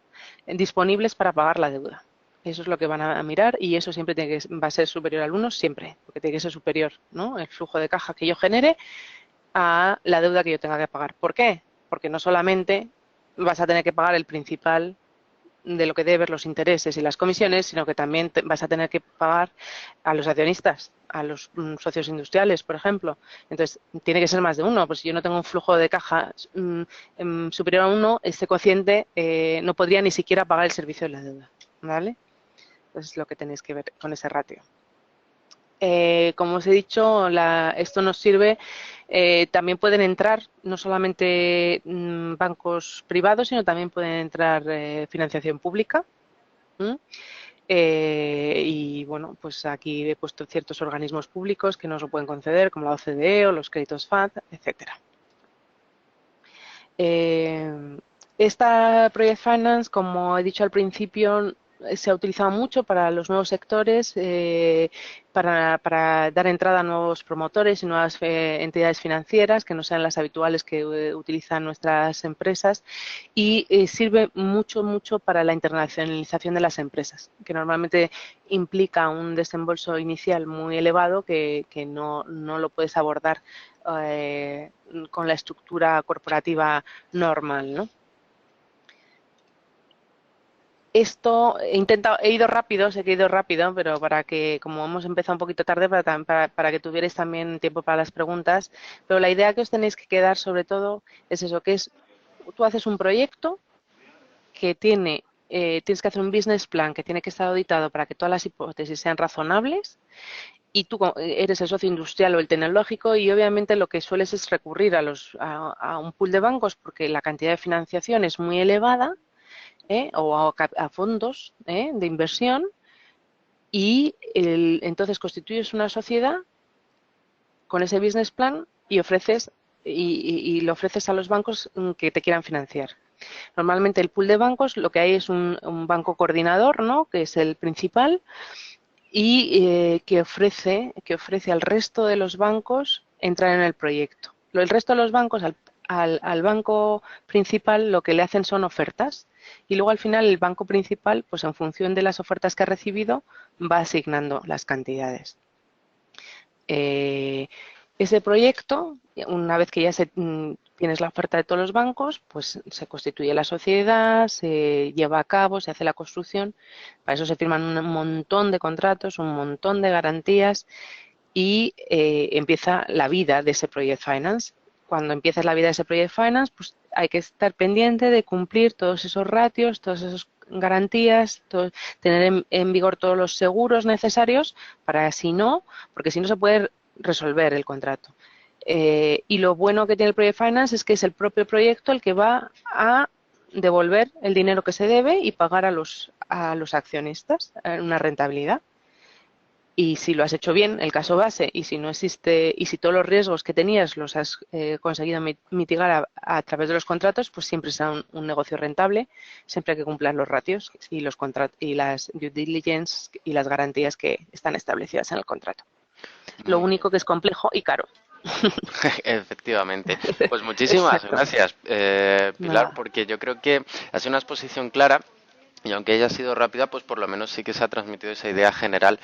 disponibles para pagar la deuda. Eso es lo que van a mirar y eso siempre va a ser superior al 1, siempre, porque tiene que ser superior, ¿no? El flujo de caja que yo genere a la deuda que yo tenga que pagar. ¿Por qué? Porque no solamente vas a tener que pagar el principal de lo que debes, los intereses y las comisiones, sino que también vas a tener que pagar a los accionistas, a los socios industriales, por ejemplo. Entonces, tiene que ser más de uno. Pues si yo no tengo un flujo de caja superior a 1, este cociente no podría ni siquiera pagar el servicio de la deuda. ¿Vale? Entonces, es lo que tenéis que ver con ese ratio. Como os he dicho, esto nos sirve, también pueden entrar no solamente bancos privados, sino también pueden entrar financiación pública. Y bueno, pues aquí he puesto ciertos organismos públicos que nos lo pueden conceder, como la OCDE o los créditos FAD, etcétera. Esta Project Finance, como he dicho al principio, se ha utilizado mucho para los nuevos sectores, para dar entrada a nuevos promotores y nuevas entidades financieras que no sean las habituales que utilizan nuestras empresas y sirve mucho para la internacionalización de las empresas, que normalmente implica un desembolso inicial muy elevado que no lo puedes abordar con la estructura corporativa normal, ¿no? Esto he ido rápido, sé que he ido rápido, pero para que, como hemos empezado un poquito tarde, para que tuvierais también tiempo para las preguntas, pero la idea que os tenéis que quedar sobre todo es eso, que es, tú haces un proyecto que tienes que hacer un business plan que tiene que estar auditado para que todas las hipótesis sean razonables y tú eres el socio industrial o el tecnológico y obviamente lo que sueles es recurrir a un pool de bancos porque la cantidad de financiación es muy elevada o a fondos de inversión y entonces constituyes una sociedad con ese business plan y ofreces y lo ofreces a los bancos que te quieran financiar. Normalmente el pool de bancos lo que hay es un banco coordinador, ¿no? Que es el principal y que ofrece al resto de los bancos entrar en el proyecto. El resto de los bancos al banco principal lo que le hacen son ofertas y luego al final el banco principal, pues en función de las ofertas que ha recibido, va asignando las cantidades. Ese proyecto, una vez que ya tienes la oferta de todos los bancos, pues se constituye la sociedad, se lleva a cabo, se hace la construcción. Para eso se firman un montón de contratos, un montón de garantías y empieza la vida de ese Project Finance. Cuando empiezas la vida de ese Project Finance, pues hay que estar pendiente de cumplir todos esos ratios, todas esas garantías, tener en vigor todos los seguros necesarios para si no, porque si no se puede resolver el contrato. Y lo bueno que tiene el Project Finance es que es el propio proyecto el que va a devolver el dinero que se debe y pagar a los accionistas una rentabilidad. Y si lo has hecho bien, el caso base, y si no existe, y si todos los riesgos que tenías los has conseguido mitigar a través de los contratos, pues siempre será un negocio rentable, siempre hay que cumplir los ratios y los y las due diligence y las garantías que están establecidas en el contrato. Lo único que es complejo y caro. Efectivamente. Pues muchísimas gracias, Pilar, Nada. porque yo creo que ha sido una exposición clara. Y aunque haya sido rápida, pues por lo menos sí que se ha transmitido esa idea general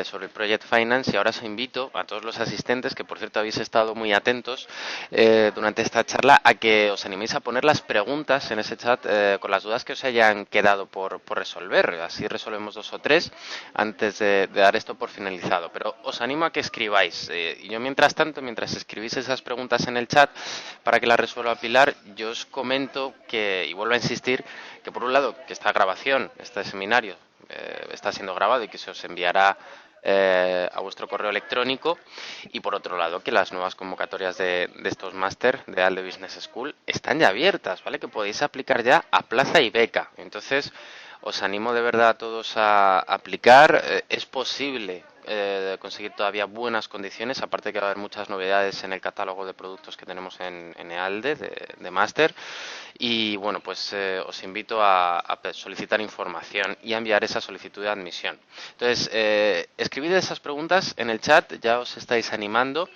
sobre el Project Finance. Y ahora os invito a todos los asistentes, que por cierto habéis estado muy atentos durante esta charla, a que os animéis a poner las preguntas en ese chat con las dudas que os hayan quedado por resolver. Así resolvemos 2 o 3 antes de dar esto por finalizado. Pero os animo a que escribáis. Y yo mientras tanto, mientras escribís esas preguntas en el chat para que las resuelva Pilar, yo os comento que, y vuelvo a insistir, que que por un lado, que esta grabación, este seminario, está siendo grabado y que se os enviará a vuestro correo electrónico, y por otro lado que las nuevas convocatorias de estos máster de ALDE Business School están ya abiertas, ¿vale? Que podéis aplicar ya a plaza y beca. Entonces os animo de verdad a todos a aplicar. Es posible conseguir todavía buenas condiciones, aparte que va a haber muchas novedades en el catálogo de productos que tenemos en EALDE de máster. Y bueno, pues os invito a solicitar información y a enviar esa solicitud de admisión. Entonces, escribid esas preguntas en el chat, ya os estáis animando.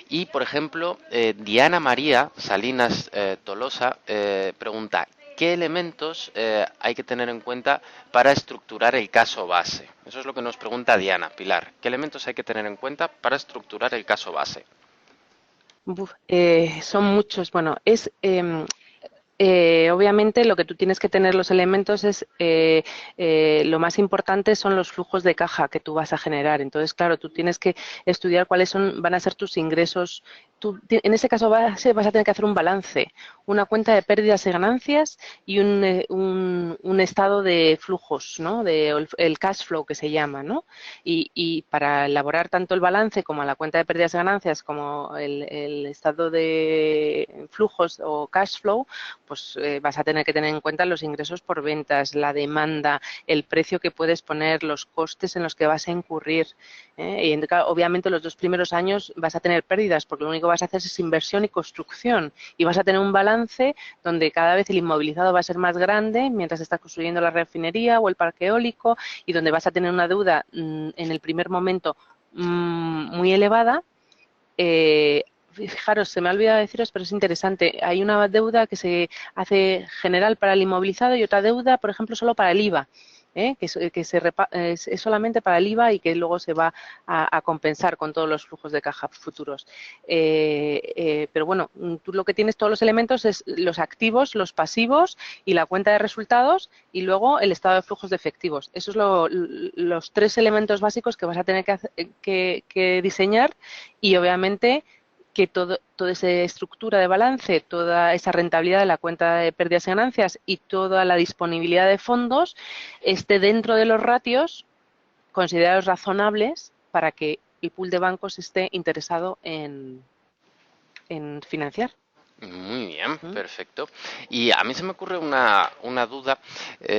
Y, por ejemplo, Diana María Salinas Tolosa pregunta: ¿qué elementos hay que tener en cuenta para estructurar el caso base? Eso es lo que nos pregunta Diana. Pilar, ¿qué elementos hay que tener en cuenta para estructurar el caso base? Son muchos. Bueno, obviamente lo que tú tienes que tener los elementos es, lo más importante son los flujos de caja que tú vas a generar. Entonces, claro, tú tienes que estudiar cuáles van a ser tus ingresos. En ese caso vas a tener que hacer un balance, una cuenta de pérdidas y ganancias y un estado de flujos, ¿no? El cash flow que se llama, ¿no? Y para elaborar tanto el balance como la cuenta de pérdidas y ganancias como el estado de flujos o cash flow, pues vas a tener que tener en cuenta los ingresos por ventas, la demanda, el precio que puedes poner, los costes en los que vas a incurrir. Y obviamente los 2 primeros años vas a tener pérdidas porque lo único que vas a hacer es inversión y construcción y vas a tener un balance donde cada vez el inmovilizado va a ser más grande mientras estás construyendo la refinería o el parque eólico y donde vas a tener una deuda en el primer momento muy elevada. Fijaros, se me ha olvidado deciros, pero es interesante. Hay una deuda que se hace general para el inmovilizado y otra deuda, por ejemplo, solo para el IVA, es solamente para el IVA y que luego se va a compensar con todos los flujos de caja futuros. Pero bueno, tú lo que tienes, todos los elementos, es los activos, los pasivos y la cuenta de resultados y luego el estado de flujos de efectivos. Esos son los 3 elementos básicos que vas a tener que diseñar y obviamente que toda esa estructura de balance, toda esa rentabilidad de la cuenta de pérdidas y ganancias y toda la disponibilidad de fondos esté dentro de los ratios considerados razonables para que el pool de bancos esté interesado en financiar. Muy bien, perfecto. Y a mí se me ocurre una duda.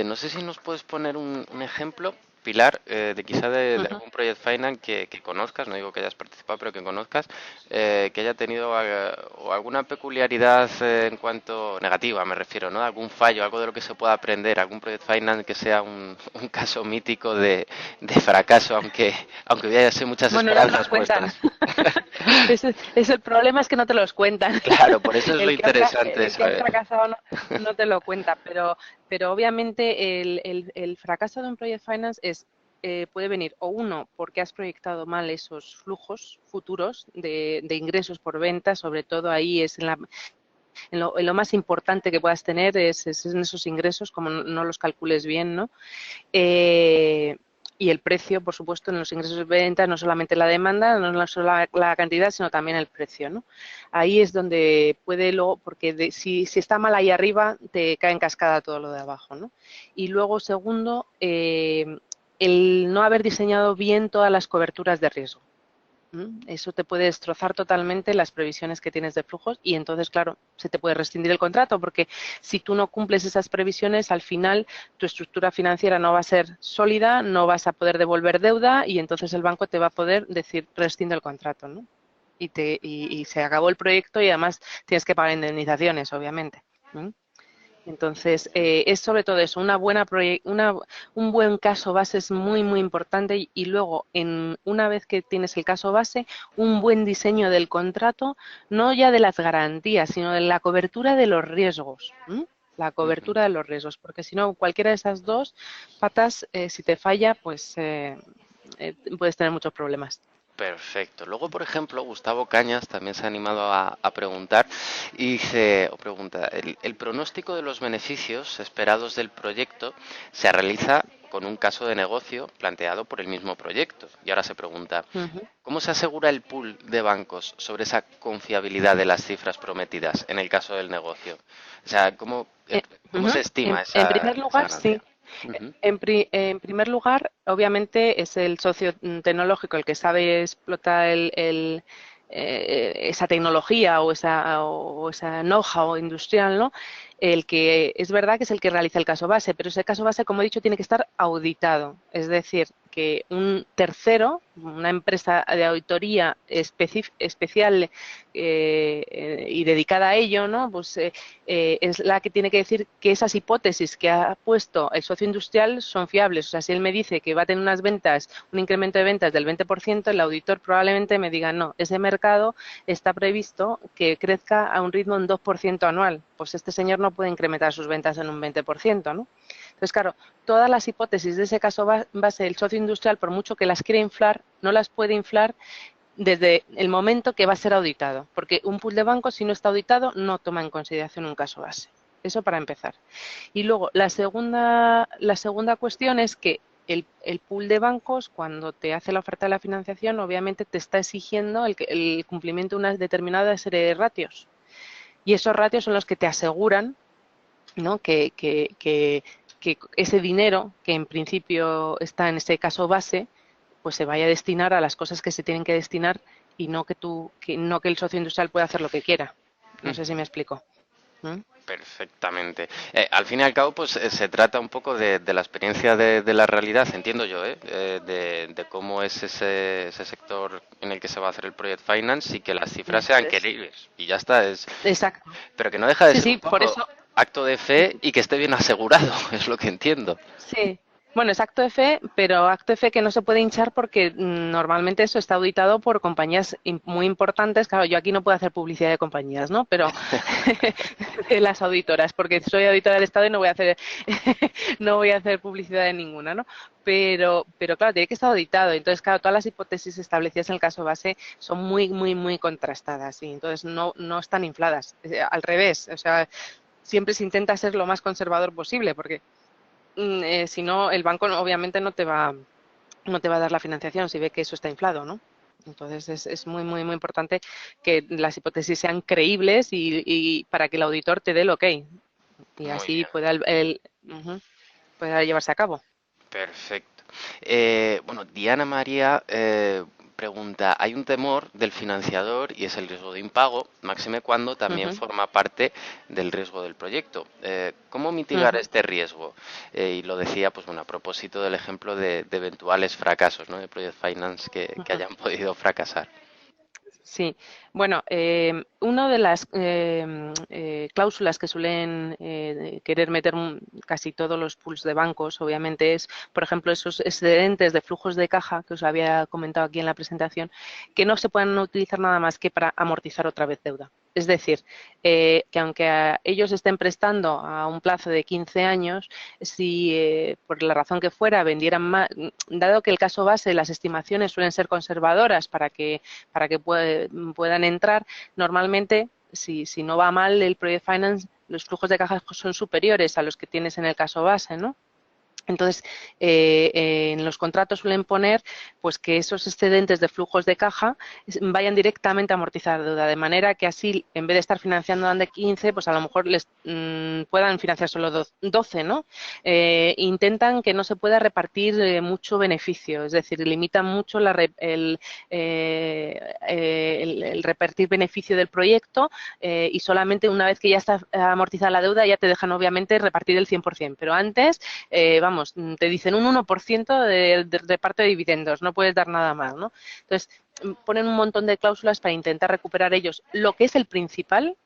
No sé si nos puedes poner un ejemplo, Pilar, de quizá de algún Project Finance que conozcas, no digo que hayas participado, pero que conozcas, que haya tenido o alguna peculiaridad en cuanto negativa, me refiero, ¿no? Algún fallo, algo de lo que se pueda aprender, algún Project Finance que sea un caso mítico de fracaso, aunque haya sido muchas esperanzas puestas. El problema es que no te los cuentan. Claro, por eso es lo interesante El que ha fracasado no te lo cuenta, pero obviamente el fracaso de un Project Finance puede venir o uno porque has proyectado mal esos flujos futuros de ingresos por venta, sobre todo ahí es en lo más importante que puedas tener es en esos ingresos, como no los calcules bien, ¿no? Y el precio, por supuesto, en los ingresos de venta, no solamente la demanda, no solo la cantidad, sino también el precio, ¿no? Ahí es donde puede luego, porque si está mal ahí arriba, te cae en cascada todo lo de abajo, ¿no? Y luego, segundo, el no haber diseñado bien todas las coberturas de riesgo. Eso te puede destrozar totalmente las previsiones que tienes de flujos y entonces, claro, se te puede rescindir el contrato porque si tú no cumples esas previsiones, al final tu estructura financiera no va a ser sólida, no vas a poder devolver deuda y entonces el banco te va a poder decir rescinde el contrato, ¿no? Y se acabó el proyecto y además tienes que pagar indemnizaciones, obviamente. Entonces, es sobre todo eso, un buen caso base es muy, muy importante y luego, una vez que tienes el caso base, un buen diseño del contrato, no ya de las garantías, sino de la cobertura de los riesgos. La cobertura de los riesgos, porque si no, cualquiera de esas dos patas, si te falla, pues puedes tener muchos problemas. Perfecto. Luego, por ejemplo, Gustavo Cañas también se ha animado a preguntar y pregunta, ¿el pronóstico de los beneficios esperados del proyecto se realiza con un caso de negocio planteado por el mismo proyecto. Y ahora se pregunta, Ujú. ¿cómo se asegura el pool de bancos sobre esa confiabilidad de las cifras prometidas en el caso del negocio? O sea, Eh, cómo se ujú. estima En esa, primer esa lugar, ganancia? sí. Ujú. En primer lugar, obviamente es el socio tecnológico el que sabe explotar esa tecnología o esa know-how industrial, ¿no? El que es verdad que es el que realiza el caso base, pero ese caso base, como he dicho, tiene que estar auditado. Es decir, que un tercero, una empresa de auditoría especial y dedicada a ello, ¿no? Pues es la que tiene que decir que esas hipótesis que ha puesto el socio industrial son fiables. O sea, si él me dice que va a tener unas ventas, un incremento de ventas del 20%, el auditor probablemente me diga, no, ese mercado está previsto que crezca a un ritmo de un 2% anual. Pues este señor no puede incrementar sus ventas en un 20%, ¿no? Entonces, claro, todas las hipótesis de ese caso base, el socio industrial, por mucho que las quiera inflar, no las puede inflar desde el momento que va a ser auditado, porque un pool de bancos, si no está auditado, no toma en consideración un caso base. Eso para empezar. Y luego, la segunda cuestión es que el pool de bancos, cuando te hace la oferta de la financiación, obviamente te está exigiendo el cumplimiento de una determinada serie de ratios. Y esos ratios son los que te aseguran, ¿no? Que ese dinero, que en principio está en ese caso base, pues se vaya a destinar a las cosas que se tienen que destinar y no que el socio industrial pueda hacer lo que quiera. No sé si me explico. ¿Mm? Perfectamente. Al fin y al cabo, pues se trata un poco de la experiencia de la realidad, entiendo yo, de cómo es ese sector en el que se va a hacer el Project Finance y que las cifras Eso sean es. creíbles. Y ya está, Exacto. pero que no deja de Sí, ser sí, un por poco eso. acto de fe y que esté bien asegurado, es lo que entiendo. Sí. Bueno, es acto de fe, pero acto de fe que no se puede hinchar porque normalmente eso está auditado por compañías muy importantes. Claro, yo aquí no puedo hacer publicidad de compañías, ¿no? Pero de las auditoras, porque soy auditora del Estado y no voy a hacer no voy a hacer publicidad de ninguna, ¿no? Pero claro, tiene que estar auditado. Entonces, claro, todas las hipótesis establecidas en el caso base son muy, muy, muy contrastadas y entonces no están infladas. Al revés, o sea, siempre se intenta ser lo más conservador posible, porque si no, el banco obviamente no te va a dar la financiación si ve que eso está inflado, ¿no? Entonces es muy, muy, muy importante que las hipótesis sean creíbles y para que el auditor te dé el ok y Muy así bien. pueda llevarse a cabo. Perfecto. Bueno, Diana María pregunta, hay un temor del financiador y es el riesgo de impago, máxime cuando también Ujú, forma parte del riesgo del proyecto. ¿Cómo mitigar ujú. este riesgo? Y lo decía, pues bueno, a propósito del ejemplo de eventuales fracasos, ¿no? De Project Finance que hayan podido fracasar. Sí, bueno, una de las cláusulas que suelen querer meter casi todos los pools de bancos, obviamente, es, por ejemplo, esos excedentes de flujos de caja que os había comentado aquí en la presentación, que no se puedan utilizar nada más que para amortizar otra vez deuda. Es decir, que aunque ellos estén prestando a un plazo de 15 años, si por la razón que fuera vendieran más, dado que el caso base, las estimaciones suelen ser conservadoras para que puedan entrar. Normalmente, si no va mal el Project Finance, los flujos de caja son superiores a los que tienes en el caso base, ¿no? Entonces, en los contratos suelen poner pues que esos excedentes de flujos de caja vayan directamente a amortizar deuda, de manera que así, en vez de estar financiando de 15, pues a lo mejor les puedan financiar solo 12, ¿no? Intentan que no se pueda repartir mucho beneficio, es decir, limitan mucho el repartir beneficio del proyecto y solamente una vez que ya está amortizada la deuda ya te dejan obviamente repartir el 100%, pero antes vamos, te dicen un 1% de reparto de dividendos, no puedes dar nada más, ¿no? Entonces, ponen un montón de cláusulas para intentar recuperar ellos lo que es el principal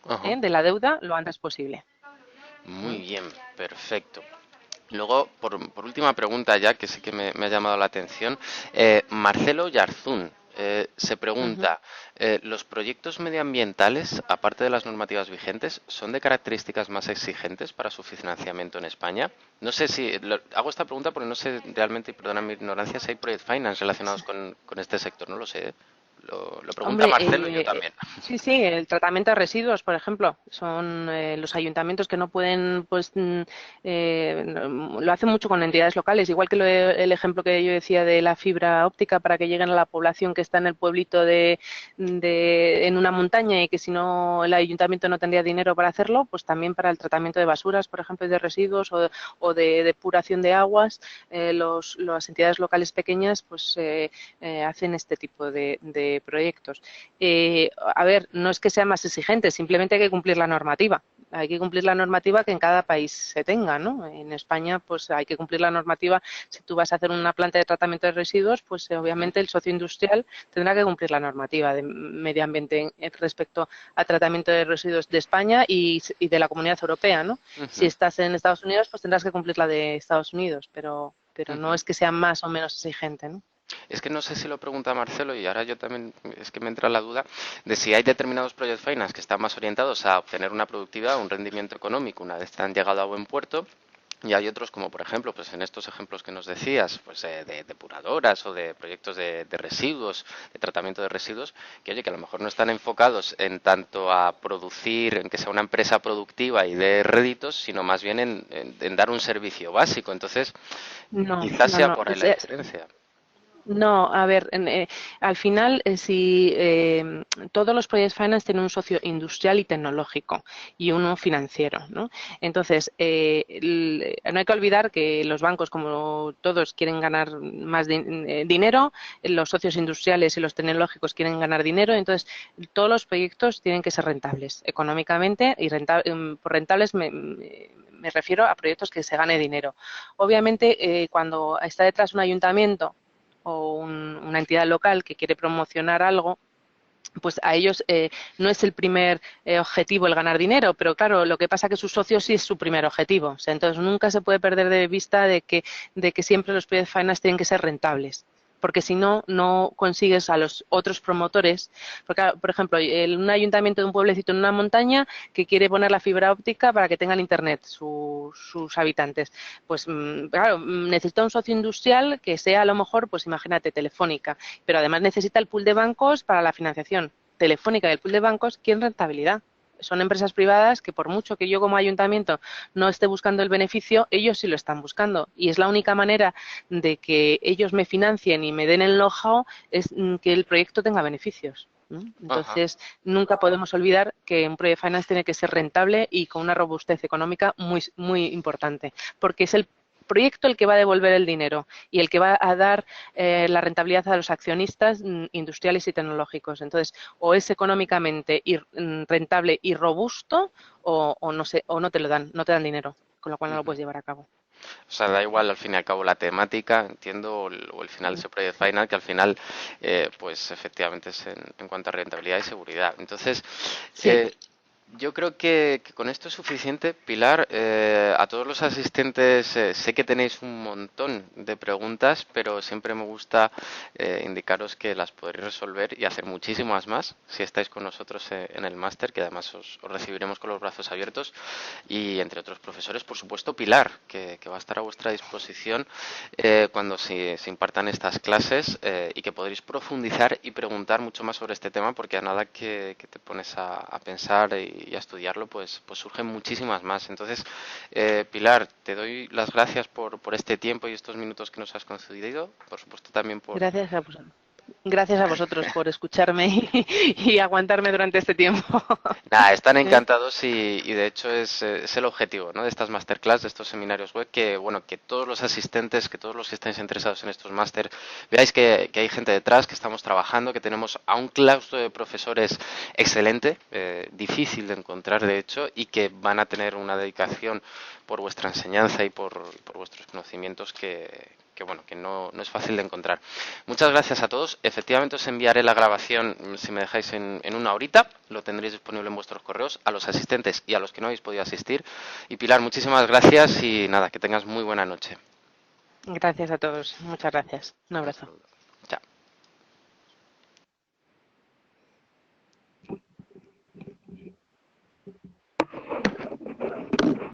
Ajá. de la deuda lo antes posible. Muy ¿Mm? bien, perfecto. Luego, por última pregunta ya, que sí que me ha llamado la atención, Marcelo Yarzún se Ujú. pregunta, ¿los proyectos medioambientales, aparte de las normativas vigentes, son de características más exigentes para su financiamiento en España? No sé si, hago esta pregunta porque no sé realmente, y perdona mi ignorancia, si hay project finance relacionados con este sector, no lo sé. ¿Eh? Lo pregunta Hombre, Marcelo y yo también. sí, sí, el tratamiento de residuos, por ejemplo, son los ayuntamientos que no pueden, pues, lo hacen mucho con entidades locales, igual que el ejemplo que yo decía de la fibra óptica para que lleguen a la población que está en el pueblito en una montaña y que si no el ayuntamiento no tendría dinero para hacerlo, pues también para el tratamiento de basuras, por ejemplo, y de residuos o de depuración de aguas, las entidades locales pequeñas, pues hacen este tipo de proyectos. A ver, no es que sea más exigente, simplemente hay que cumplir la normativa. Hay que cumplir la normativa que en cada país se tenga, ¿no? En España, pues hay que cumplir la normativa. Si tú vas a hacer una planta de tratamiento de residuos, pues obviamente el socio industrial tendrá que cumplir la normativa de medio ambiente respecto al tratamiento de residuos de España y de la Comunidad Europea, ¿no? Si Ujú, estás en Estados Unidos, pues tendrás que cumplir la de Estados Unidos, pero no ujú. es que sea más o menos exigente, ¿no? Es que no sé si lo pregunta Marcelo y ahora yo también es que me entra la duda de si hay determinados project finance que están más orientados a obtener una productividad, un rendimiento económico una vez que han llegado a buen puerto. Y hay otros como por ejemplo, pues en estos ejemplos que nos decías, pues de depuradoras o de proyectos de residuos, de tratamiento de residuos, que oye, que a lo mejor no están enfocados en tanto a producir, en que sea una empresa productiva y de réditos, sino más bien en dar un servicio básico. Entonces, No, quizás no, sea no. por ahí la diferencia. No, a ver, al final, si todos los Project Finance tienen un socio industrial y tecnológico y uno financiero, ¿no? Entonces, no hay que olvidar que los bancos, como todos, quieren ganar más dinero, los socios industriales y los tecnológicos quieren ganar dinero, entonces todos los proyectos tienen que ser rentables económicamente y por rentables me refiero a proyectos que se gane dinero. Obviamente, cuando está detrás un ayuntamiento o una entidad local que quiere promocionar algo, pues a ellos no es el primer objetivo el ganar dinero, pero claro, lo que pasa es que sus socios sí es su primer objetivo. O sea, entonces nunca se puede perder de vista de que siempre los project finance tienen que ser rentables. Porque si no, no consigues a los otros promotores. Porque, por ejemplo, un ayuntamiento de un pueblecito en una montaña que quiere poner la fibra óptica para que tengan internet sus habitantes. Pues claro, necesita un socio industrial que sea a lo mejor, pues imagínate, Telefónica, pero además necesita el pool de bancos para la financiación. Telefónica y el pool de bancos quieren rentabilidad. Son empresas privadas que por mucho que yo como ayuntamiento no esté buscando el beneficio, ellos sí lo están buscando. Y es la única manera de que ellos me financien y me den el know-how es que el proyecto tenga beneficios. ¿No? Ajá. Entonces, nunca podemos olvidar que un Project Finance tiene que ser rentable y con una robustez económica muy, muy importante, porque es el proyecto el que va a devolver el dinero y el que va a dar la rentabilidad a los accionistas industriales y tecnológicos. Entonces, o es económicamente rentable y robusto o no sé, o no te lo dan, no te dan dinero, con lo cual no lo Ujú. puedes llevar a cabo. O sea, da igual al fin y al cabo la temática, entiendo, o el final de ese Project Final, que al final, pues efectivamente es en cuanto a rentabilidad y seguridad. Entonces, Sí, eh, yo creo que con esto es suficiente. Pilar, a todos los asistentes, sé que tenéis un montón de preguntas, pero siempre me gusta indicaros que las podréis resolver y hacer muchísimas más si estáis con nosotros en el máster, que además os recibiremos con los brazos abiertos y entre otros profesores, por supuesto, Pilar, que va a estar a vuestra disposición cuando se impartan estas clases y que podréis profundizar y preguntar mucho más sobre este tema, porque a nada que te pones a pensar y a estudiarlo, pues surgen muchísimas más. Entonces, Pilar, te doy las gracias por este tiempo y estos minutos que nos has concedido, por supuesto también por... gracias a vosotros. Gracias a vosotros por escucharme y aguantarme durante este tiempo. Nada, están encantados y de hecho es el objetivo, ¿no? De estas masterclass, de estos seminarios web, que bueno, que todos los asistentes, que todos los que estáis interesados en estos máster, veáis que hay gente detrás, que estamos trabajando, que tenemos a un claustro de profesores excelente, difícil de encontrar de hecho, y que van a tener una dedicación por vuestra enseñanza y por vuestros conocimientos que bueno, que no es fácil de encontrar. Muchas gracias a todos. Efectivamente os enviaré la grabación, si me dejáis en una horita, lo tendréis disponible en vuestros correos, a los asistentes y a los que no habéis podido asistir. Y Pilar, muchísimas gracias y nada, que tengas muy buena noche. Gracias a todos. Muchas gracias. Un Un abrazo. saludo.